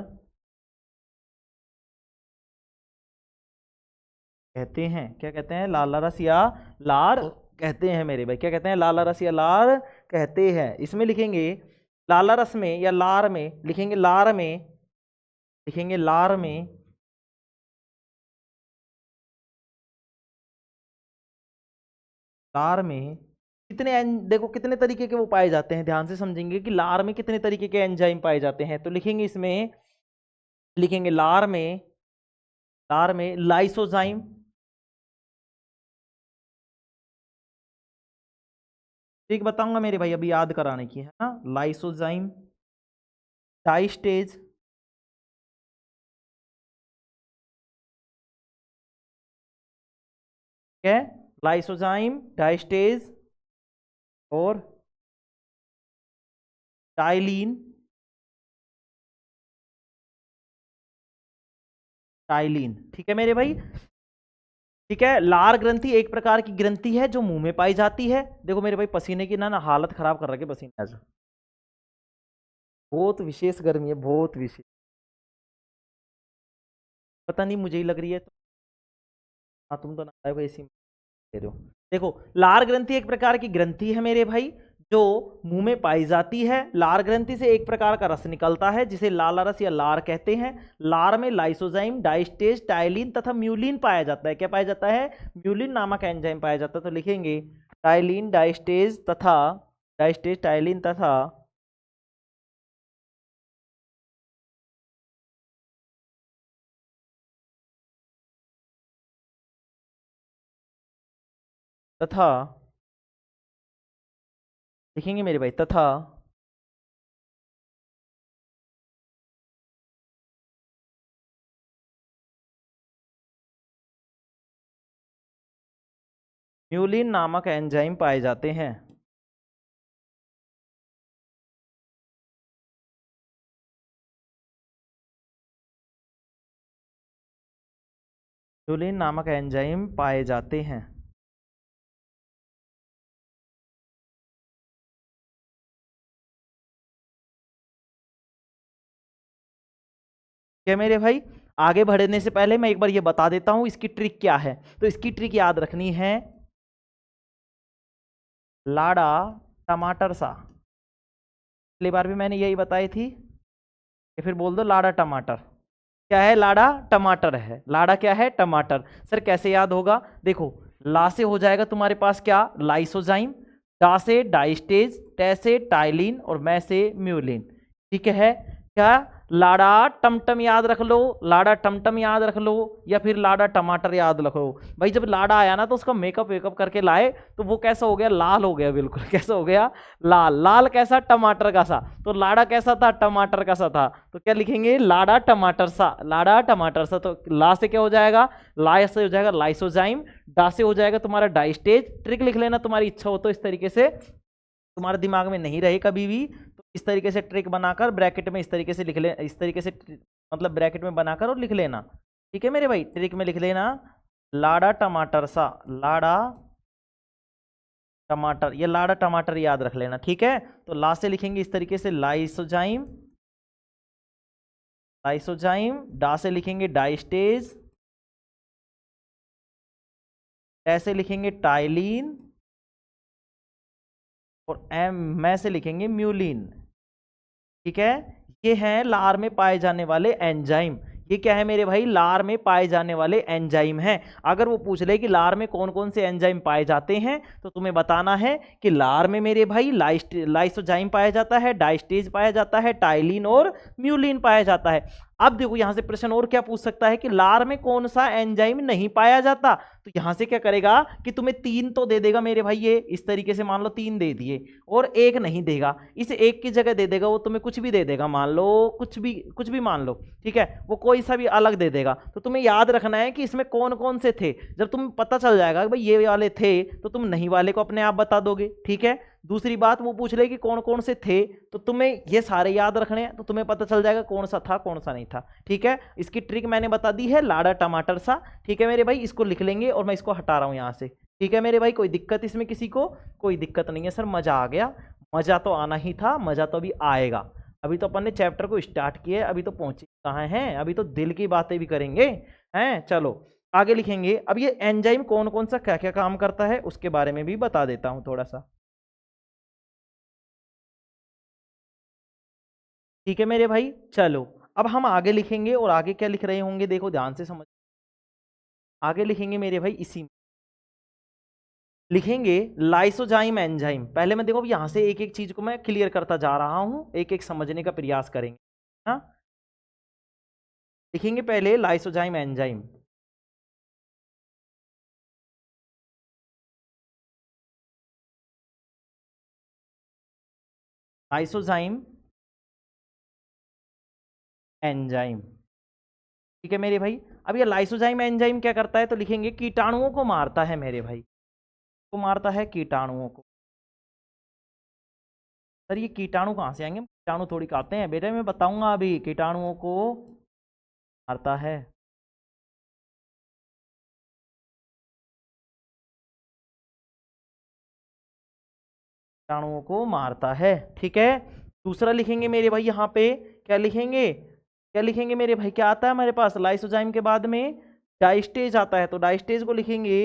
कहते हैं। क्या कहते हैं, लाला रस या लार कहते हैं मेरे भाई। क्या कहते हैं, लाला रस या लार कहते हैं। इसमें लिखेंगे लाला रस में या लार में, लिखेंगे लार में, लिखेंगे लार में, लार में कितने देखो कितने तरीके के वो पाए जाते हैं। ध्यान से समझेंगे कि लार में कितने तरीके के एंजाइम पाए जाते हैं। तो लिखेंगे इसमें, लिखेंगे लार में, लार में लाइसोजाइम, ठीक बताऊंगा मेरे भाई, अभी याद कराने की है ना। लाइसोजाइम, डाइस्टेज, ठीक है, लाइसोजाइम, डाइस्टेज और टाइलिन, टाइलिन, ठीक है मेरे भाई। ठीक है, लार ग्रंथि एक प्रकार की ग्रंथि है जो मुंह में पाई जाती है। देखो मेरे भाई पसीने की ना हालत खराब कर रखे पसीने आज, बहुत विशेष गर्मी है, बहुत विशेष, पता नहीं मुझे ही लग रही है तो। हाँ तुम तो ना आए हो इसी में दे रहे हो। देखो लार ग्रंथि एक प्रकार की ग्रंथि है मेरे भाई, जो मुंह में पाई जाती है। लार ग्रंथि से एक प्रकार का रस निकलता है जिसे लाला रस या लार कहते हैं। लार में लाइसोजाइम, डाइस्टेज, टाइलिन तथा म्यूलिन पाया जाता है। क्या पाया जाता है, म्यूलिन नामक एंजाइम पाया जाता है। तो लिखेंगे टाइलिन, डाइस्टेज तथा, डाइस्टेज, टाइलिन तथा, तथा लिखेंगे मेरे भाई तथा म्यूलिन नामक एंजाइम पाए जाते हैं। म्यूलिन नामक एंजाइम पाए जाते हैं। क्या मेरे भाई, आगे बढ़ने से पहले मैं एक बार ये बता देता हूं इसकी ट्रिक क्या है। तो इसकी ट्रिक याद रखनी है, लाड़ा टमाटर सा, पिछली बार भी मैंने यही बताई थी, या फिर बोल दो लाड़ा टमाटर। क्या है, लाड़ा टमाटर है। लाड़ा क्या है, टमाटर। सर कैसे याद होगा, देखो ला से हो जाएगा तुम्हारे पास क्या, लाइसोजाइम, डा से डाइस्टेज, टे से टाइलिन और मैं से म्यूलिन। ठीक है, क्या, लाड़ा टमटम याद रख लो, लाड़ा टमटम याद रख लो, या फिर लाड़ा टमाटर याद रखो। भाई जब लाड़ा आया ना तो उसका मेकअप वेकअप करके लाए तो वो कैसा हो गया, लाल हो गया बिल्कुल। कैसा हो गया, लाल। लाल कैसा, टमाटर का सा। तो लाड़ा कैसा था, टमाटर का सा था। तो क्या लिखेंगे, लाड़ा टमाटर सा, लाड़ा टमाटर सा। तो ला से क्या हो जाएगा, ला से हो जाएगा लाइसोजाइम, डा से हो जाएगा तुम्हारा डाइस्टेज। ट्रिक लिख लेना, तुम्हारी इच्छा हो तो इस तरीके से, तुम्हारे दिमाग में नहीं रहे कभी भी तो इस तरीके से ट्रिक बनाकर ब्रैकेट में इस तरीके से लिख ले, इस तरीके से मतलब ब्रैकेट में बनाकर और लिख लेना। ठीक है मेरे भाई, ट्रिक में लिख लेना लाड़ा टमाटर सा, लाड़ा टमाटर, ये लाड़ा टमाटर याद रख लेना। ठीक है, तो ला से लिखेंगे इस तरीके से लाइसोजाइम, लाइसोजाइम, डा से लिखेंगे डाइस्टेज, ऐसे लिखेंगे टाइलिन और एम मैं से लिखेंगे म्यूलिन। ठीक है, ये हैं लार में पाए जाने वाले एंजाइम। ये क्या है मेरे भाई, लार में पाए जाने वाले एंजाइम हैं। अगर वो पूछ ले कि लार में कौन कौन से एंजाइम पाए जाते हैं, तो तुम्हें बताना है कि लार में मेरे भाई लाइसोजाइम पाया जाता है, डाइस्टेज पाया जाता है, टाइलिन और म्यूलिन पाया जाता है। अब देखो यहां से प्रश्न और क्या पूछ सकता है कि लार में कौन सा एंजाइम नहीं पाया जाता, तो यहां से क्या करेगा कि तुम्हें 3 तो दे देगा मेरे भाई, ये इस तरीके से मान लो 3 दे दिए और एक नहीं देगा, इस एक की जगह दे देगा वो तुम्हें कुछ भी दे देगा, मान लो कुछ भी मान लो, ठीक है, वो कोई सा भी अलग दे देगा। तो तुम्हें याद रखना है कि इसमें कौन कौन से थे। जब तुम्हें पता चल जाएगा कि भाई ये वाले थे, तो तुम नहीं वाले को अपने आप बता दोगे, ठीक है। दूसरी बात, वो पूछ रहे कि कौन कौन से थे, तो तुम्हें ये सारे याद रखने हैं, तो तुम्हें पता चल जाएगा कौन सा था कौन सा नहीं था, ठीक है। इसकी ट्रिक मैंने बता दी है, लाड़ा टमाटर सा, ठीक है मेरे भाई। इसको लिख लेंगे और मैं इसको हटा रहा हूं यहां से, ठीक है मेरे भाई। कोई दिक्कत इसमें किसी को? कोई दिक्कत नहीं है सर, मजा आ गया। मजा तो आना ही था, मजा तो अभी आएगा। अभी तो अपन ने चैप्टर को स्टार्ट किया है, अभी तो पहुंचे कहाँ हैं, अभी तो दिल की बातें भी करेंगे हैं। चलो आगे लिखेंगे। अब ये एंजाइम कौन कौन सा क्या क्या काम करता है उसके बारे में भी बता देता हूं थोड़ा सा, ठीक है मेरे भाई। चलो अब हम आगे लिखेंगे, और आगे क्या लिख रहे होंगे देखो ध्यान से समझ। आगे लिखेंगे मेरे भाई, इसी में लिखेंगे लाइसोजाइम एंजाइम। पहले मैं देखो यहां से एक एक चीज को मैं क्लियर करता जा रहा हूं, एक एक समझने का प्रयास करेंगे। हाँ, लिखेंगे पहले लाइसोजाइम एंजाइम। लाइसोजाइम एंजाइम, ठीक है मेरे भाई। अब ये लाइसोजाइम एंजाइम क्या करता है, तो लिखेंगे कीटाणुओं को मारता है मेरे भाई, को मारता है कीटाणुओं को। सर ये कीटाणु कहाँ से आएंगे, कीटाणु थोड़ी खाते हैं बेटा, मैं बताऊंगा अभी। कीटाणुओं को मारता है, कीटाणुओं को मारता है, ठीक है। दूसरा लिखेंगे मेरे भाई यहाँ पे, क्या लिखेंगे, क्या लिखेंगे मेरे भाई, क्या आता है हमारे पास लाइसोजाइम के बाद में, डाइस्टेज आता है, तो डाइस्टेज को लिखेंगे,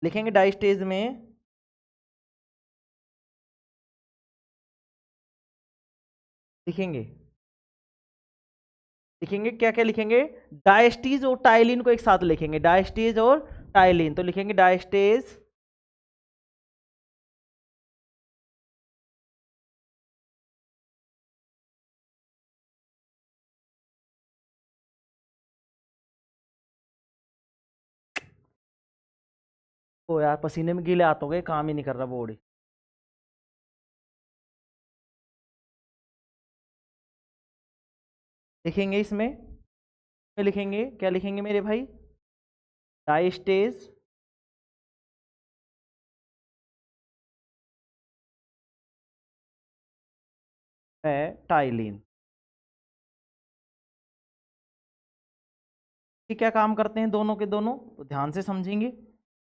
लिखेंगे डाइस्टेज में, लिखेंगे, लिखेंगे क्या क्या लिखेंगे, डायस्टीज और टाइलिन को एक साथ लिखेंगे, डायस्टीज और टाइलिन, तो लिखेंगे डायस्टेज, ओ यार पसीने में गीले हाथ हो गए, काम ही नहीं कर रहा बॉडी। लिखेंगे इसमें, लिखेंगे क्या लिखेंगे मेरे भाई, डायस्टेज है टाइलिन, ये क्या काम करते हैं दोनों के दोनों, तो ध्यान से समझेंगे।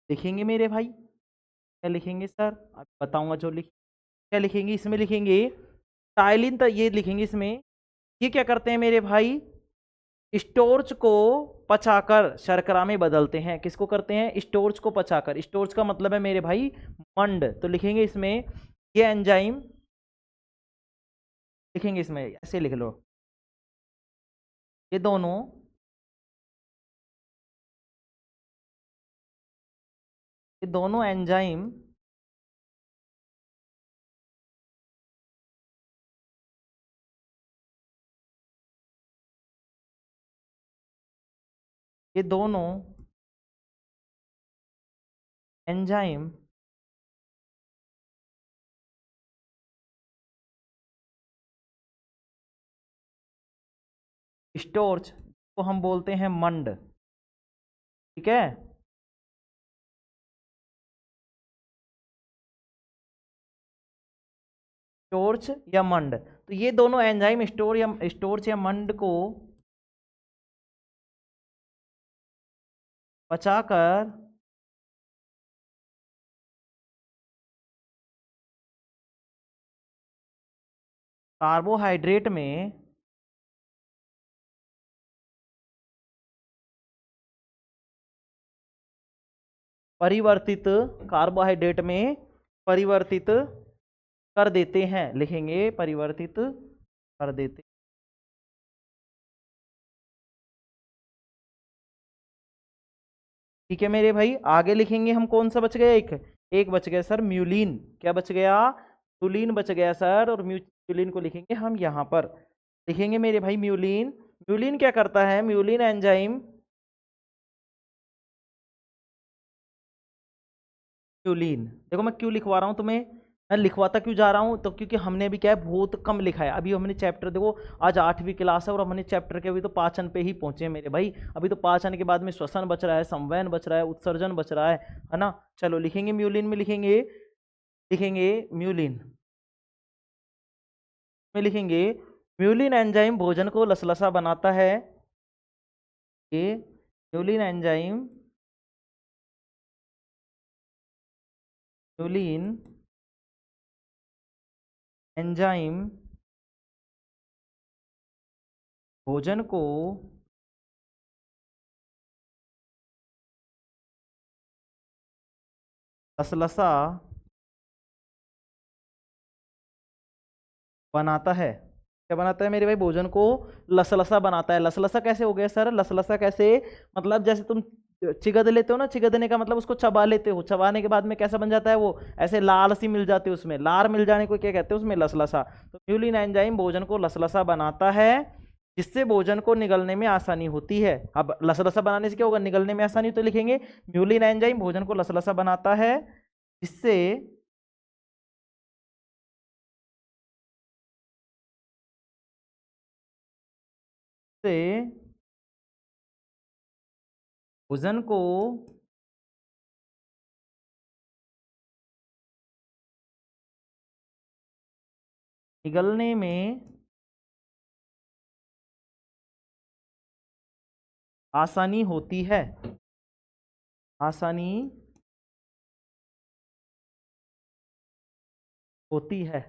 लिखेंगे मेरे भाई, क्या लिखेंगे सर, अब बताऊंगा जो लिख, क्या लिखेंगे इसमें, लिखेंगे टाइलिन, तो ये लिखेंगे इसमें, ये क्या करते हैं मेरे भाई, स्टोर्च को पचाकर शर्करा में बदलते हैं। किसको करते हैं, स्टोर्च को पचाकर, स्टोर्च का मतलब है मेरे भाई मंड, तो लिखेंगे इसमें ये एंजाइम, लिखेंगे इसमें ऐसे लिख लो, ये दोनों, ये दोनों एंजाइम ये दोनों एंजाइम स्टोर्च को हम बोलते हैं मंड, ठीक है। स्टोर्च या मंड, तो ये दोनों एंजाइम स्टोर्च या मंड को पचाकर कार्बोहाइड्रेट में परिवर्तित, कार्बोहाइड्रेट में परिवर्तित कर देते हैं, लिखेंगे परिवर्तित कर देते। ठीक है मेरे भाई, आगे लिखेंगे हम कौन सा बच गया, एक एक बच गया सर म्यूलिन। क्या बच गया, म्यूलिन बच गया सर। और म्यूलिन को लिखेंगे हम यहाँ पर, लिखेंगे मेरे भाई म्यूलिन। म्यूलिन क्या करता है, म्यूलिन एंजाइम, म्यूलिन। देखो मैं क्यों लिखवा रहा हूँ तुम्हें, मैं लिखवाता क्यों जा रहा हूँ, तो क्योंकि हमने भी क्या है बहुत कम लिखा है। अभी हमने चैप्टर देखो, आज 8वीं क्लास है और हमने चैप्टर के अभी तो पाचन पे ही पहुंचे हैं मेरे भाई। अभी तो पाचन के बाद में श्वसन बच रहा है, संवहन बच रहा है, उत्सर्जन बच रहा है ना। चलो लिखेंगे म्यूलिन में, लिखेंगे लिखेंगे म्यूलिन में, लिखेंगे म्यूलिन एंजाइम भोजन को लसलसा बनाता है। ये म्यूलिन एंजाइम, म्यूलिन एंजाइम भोजन को लसलसा बनाता है। क्या बनाता है मेरे भाई, भोजन को लसलसा बनाता है। लसलसा कैसे हो गया सर, लसलसा कैसे, मतलब जैसे तुम चिगद लेते हो ना, चिगदने का मतलब उसको चबा लेते हो, चबाने के बाद में कैसा बन जाता है वो, ऐसे लाल सी मिल जाती है, उसमें लार मिल जाने को क्या कहते हैं, उसमें लसलसा। तो म्यूलिन एंजाइम भोजन को लसलसा बनाता है, जिससे भोजन को निगलने में आसानी होती है। अब लसलसा बनाने से क्या होगा, निगलने में आसानी, तो लिखेंगे म्यूलिन एंजाइम भोजन को लसलसा बनाता है, जिससे से भोजन को निगलने में आसानी होती है, आसानी होती है।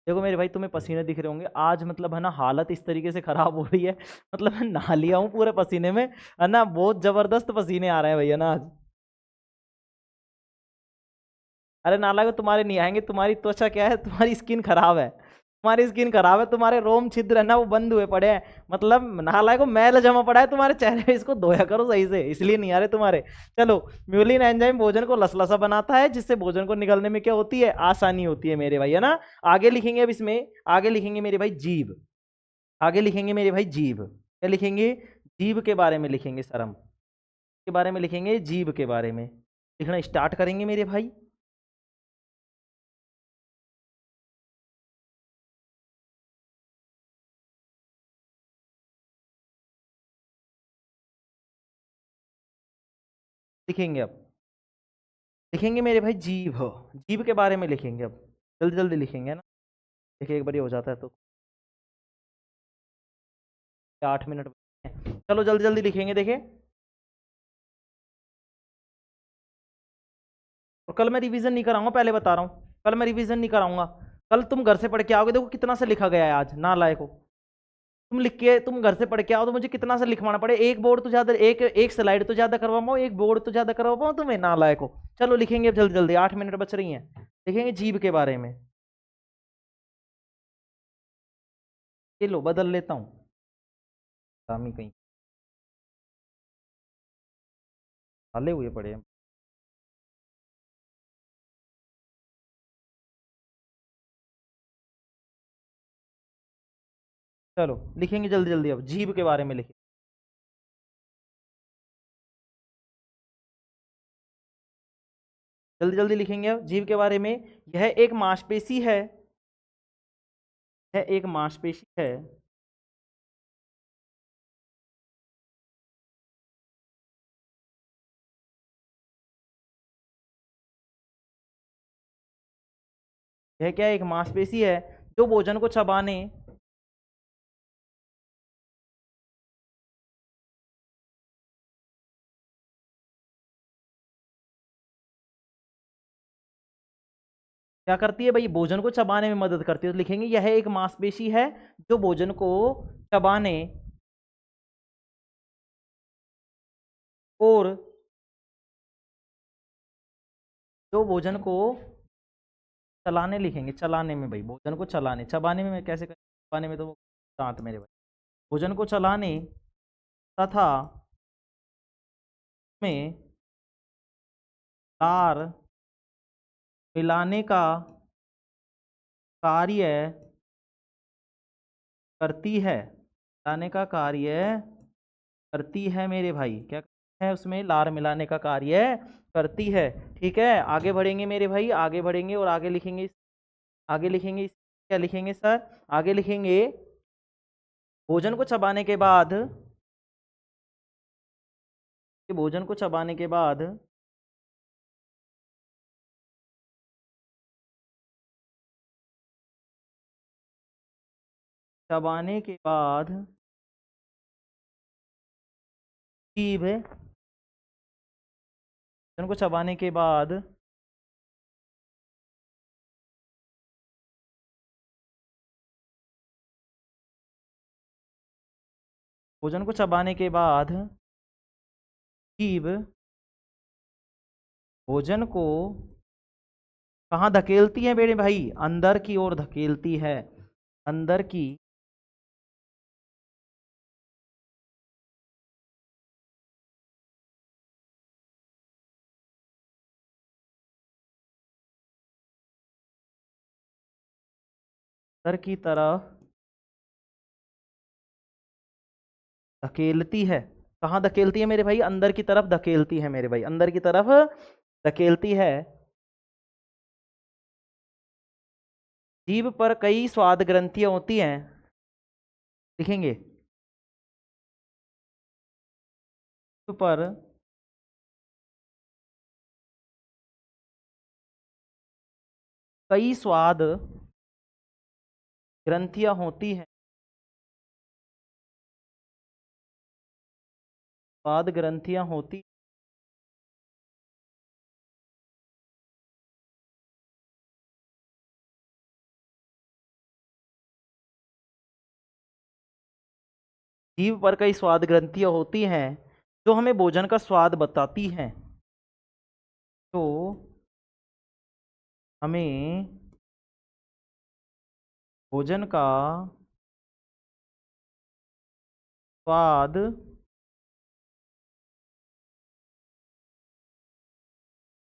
देखो मेरे भाई तुम्हें पसीने दिख रहे होंगे आज, मतलब है ना हालत इस तरीके से खराब हो रही है, मतलब मैं नहा लिया हूँ पूरे पसीने में, है ना, बहुत जबरदस्त पसीने आ रहे हैं भैया ना आज। अरे नाला को तुम्हारे नहीं आएंगे, तुम्हारी त्वचा क्या है, तुम्हारी स्किन खराब है, तुम्हारी स्किन खराब है, तुम्हारे रोम छिद्र है ना वो बंद हुए पड़े हैं, मतलब नाला को मैल जमा पड़ा है तुम्हारे चेहरे पे, इसको धोया करो सही से, इसलिए नहीं आ रहे तुम्हारे। चलो, म्यूलिन एंजाइम भोजन को लसलसा बनाता है, जिससे भोजन को निगलने में क्या होती है, आसानी होती है मेरे भाई, है ना। आगे लिखेंगे अब इसमें, आगे लिखेंगे मेरे भाई जीभ, आगे लिखेंगे मेरे भाई जीभ। क्या लिखेंगे, जीभ के बारे में लिखेंगे सर, हम के बारे में लिखेंगे, जीभ के बारे में लिखना स्टार्ट करेंगे मेरे भाई। लिखेंगे अब, लिखेंगे मेरे भाई जीभ, जीभ के बारे में लिखेंगे अब, जल्दी जल्दी लिखेंगे ना, देखिए एक बार ये हो जाता है तो 8 मिनट चलो जल्दी जल्दी लिखेंगे देखिए। और कल मैं रिवीजन नहीं कराऊंगा, पहले बता रहा हूँ, कल मैं रिवीजन नहीं कराऊंगा। कल तुम घर से पढ़ के आओगे, देखो कितना से लिखा गया है आज, ना लायक हो तुम, लिख के तुम घर से पढ़ के आओ तो मुझे कितना से लिखवाना पड़े, एक बोर्ड तो ज्यादा, एक एक स्लाइड तो ज्यादा करवा पाऊँ, एक बोर्ड तो ज्यादा करवा पाऊँ तुम्हें, ना लायक हो। चलो लिखेंगे अब जल्दी जल्दी, 8 मिनट बच रही हैं, लिखेंगे जीभ के बारे में। ये लो बदल लेता हूँ, सामी कहीं हाले हुए पड़े हैं। चलो लिखेंगे जल्दी जल्दी, अब जीभ के बारे में लिखें, जल्दी जल्दी लिखेंगे अब जीभ के बारे में। यह एक मांसपेशी है, यह एक मांसपेशी है, यह क्या है, एक मांसपेशी है जो भोजन को चबाने, क्या करती है भाई, भोजन को चबाने में मदद करती है, तो लिखेंगे यह एक मांसपेशी है जो भोजन को चबाने और जो भोजन को चलाने, लिखेंगे चलाने में भाई, भोजन को चलाने, चबाने में मैं कैसे चबाने में तो दांत मेरे भाई। भोजन को चलाने तथा में लार मिलाने का कार्य करती है। मिलाने का कार्य करती है मेरे भाई। क्या है उसमें? लार मिलाने का कार्य करती है। ठीक है, आगे बढ़ेंगे मेरे भाई, आगे बढ़ेंगे और आगे लिखेंगे। आगे लिखेंगे क्या लिखेंगे सर? आगे लिखेंगे भोजन को चबाने के बाद, भोजन को चबाने के बाद चबाने के बाद जीभ, भोजन को चबाने के बाद भोजन को चबाने के बाद जीभ भोजन को कहाँ धकेलती है मेरे भाई? अंदर की ओर धकेलती है। अंदर की अंदर की तरफ धकेलती है। कहाँ धकेलती है मेरे भाई? अंदर की तरफ धकेलती है मेरे भाई, अंदर की तरफ धकेलती है। जीभ पर कई स्वाद ग्रंथियां होती हैं। लिखेंगे पर कई स्वाद ग्रंथियां होती हैं। स्वाद ग्रंथियां होती जीभ पर कई स्वाद ग्रंथियां होती हैं जो हमें भोजन का स्वाद बताती हैं। तो हमें भोजन का स्वाद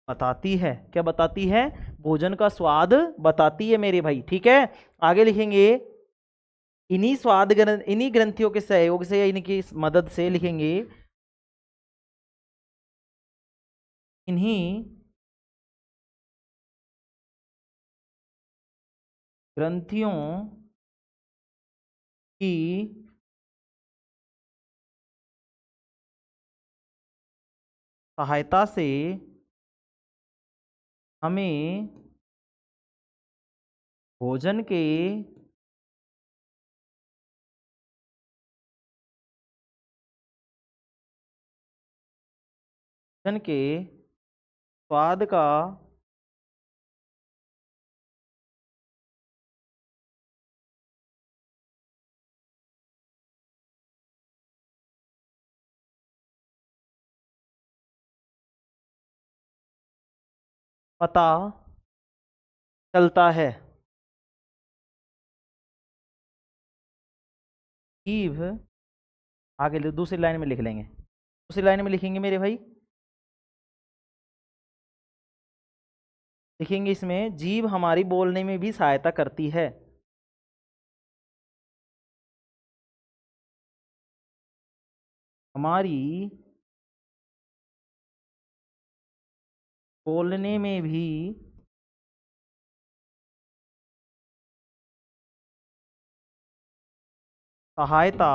बताती है। क्या बताती है? भोजन का स्वाद बताती है मेरे भाई। ठीक है, आगे लिखेंगे इन्हीं ग्रंथियों के सहयोग से या इनकी मदद से लिखेंगे इन्हीं ग्रंथियों की सहायता से हमें भोजन के भोजन के स्वाद का पता चलता है। जीभ आगे दूसरी लाइन में लिख लेंगे, दूसरी लाइन में लिखेंगे मेरे भाई। लिखेंगे इसमें जीभ हमारी बोलने में भी सहायता करती है। हमारी बोलने में भी सहायता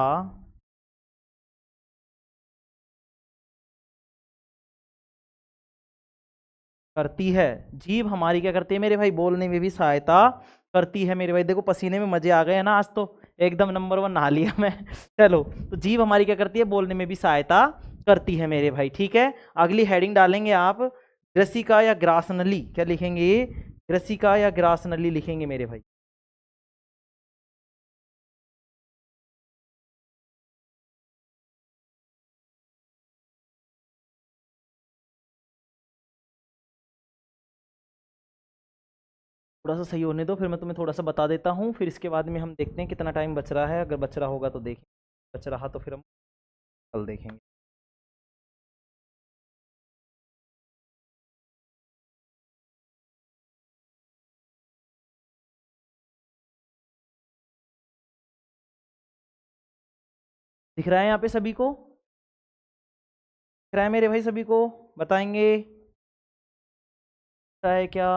करती है। जीभ हमारी क्या करती है मेरे भाई? बोलने में भी सहायता करती है मेरे भाई। देखो पसीने में मजे आ गए हैं ना आज तो, एकदम नंबर 1 नहा लिया मैं। चलो, तो जीभ हमारी क्या करती है? बोलने में भी सहायता करती है मेरे भाई। ठीक है, अगली हेडिंग डालेंगे आप ग्रसिका या ग्रासनली। क्या लिखेंगे? ग्रसिका या ग्रासनली लिखेंगे मेरे भाई। थोड़ा सा सही होने दो, फिर मैं तुम्हें थोड़ा सा बता देता हूँ, फिर इसके बाद में हम देखते हैं कितना टाइम बच रहा है। अगर बच रहा होगा तो देखें, बच रहा तो फिर हम कल देखेंगे। दिख रहा है यहाँ पे सभी को? दिख रहा है मेरे भाई सभी को? बताएंगे दिख रहा है क्या?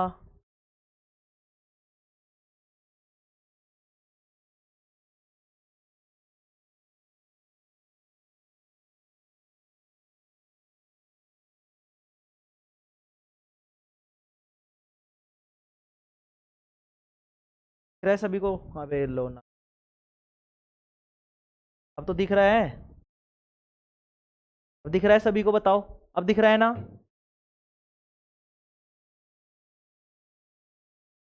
दिख रहा है सभी को? अबे लो ना, अब तो दिख रहा है। अब दिख रहा है सभी को? बताओ, अब दिख रहा है ना?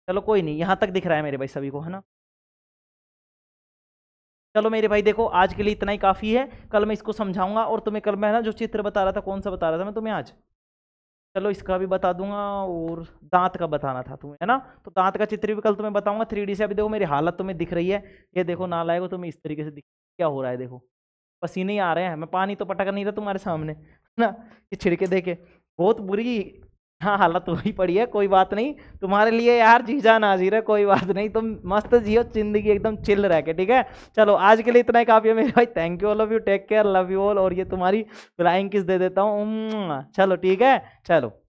चलो कोई नहीं, यहाँ तक दिख रहा है मेरे भाई सभी को, है ना? चलो मेरे भाई देखो, आज के लिए इतना ही काफ़ी है। कल मैं इसको समझाऊंगा, और तुम्हें कल मैं ना जो चित्र बता रहा था, कौन सा बता रहा था मैं तुम्हें आज, चलो इसका भी बता दूंगा, और दांत का बताना था तुम्हें, है ना? तो दांत का चित्र भी कल तुम्हें बताऊंगा 3D से। अभी देखो मेरी हालत तुम्हें दिख रही है, ये देखो नालायक, तुम्हें इस तरीके से दिख क्या हो रहा है, देखो पसीने ही आ रहे हैं, मैं पानी तो पटक नहीं रहा तुम्हारे सामने, है ना? ये छिड़के देखे, बहुत बुरी हाँ हालत हुई पड़ी है। कोई बात नहीं, तुम्हारे लिए यार जी जान हाजिर है, कोई बात नहीं, तुम मस्त जियो जिंदगी एकदम चिल रह के, ठीक है? चलो आज के लिए इतना ही काफी है मेरे भाई। Thank you all of you, take care, love you all. और ये तुम्हारी फ्लाइंग किस दे देता हूँ, चलो ठीक है, चलो।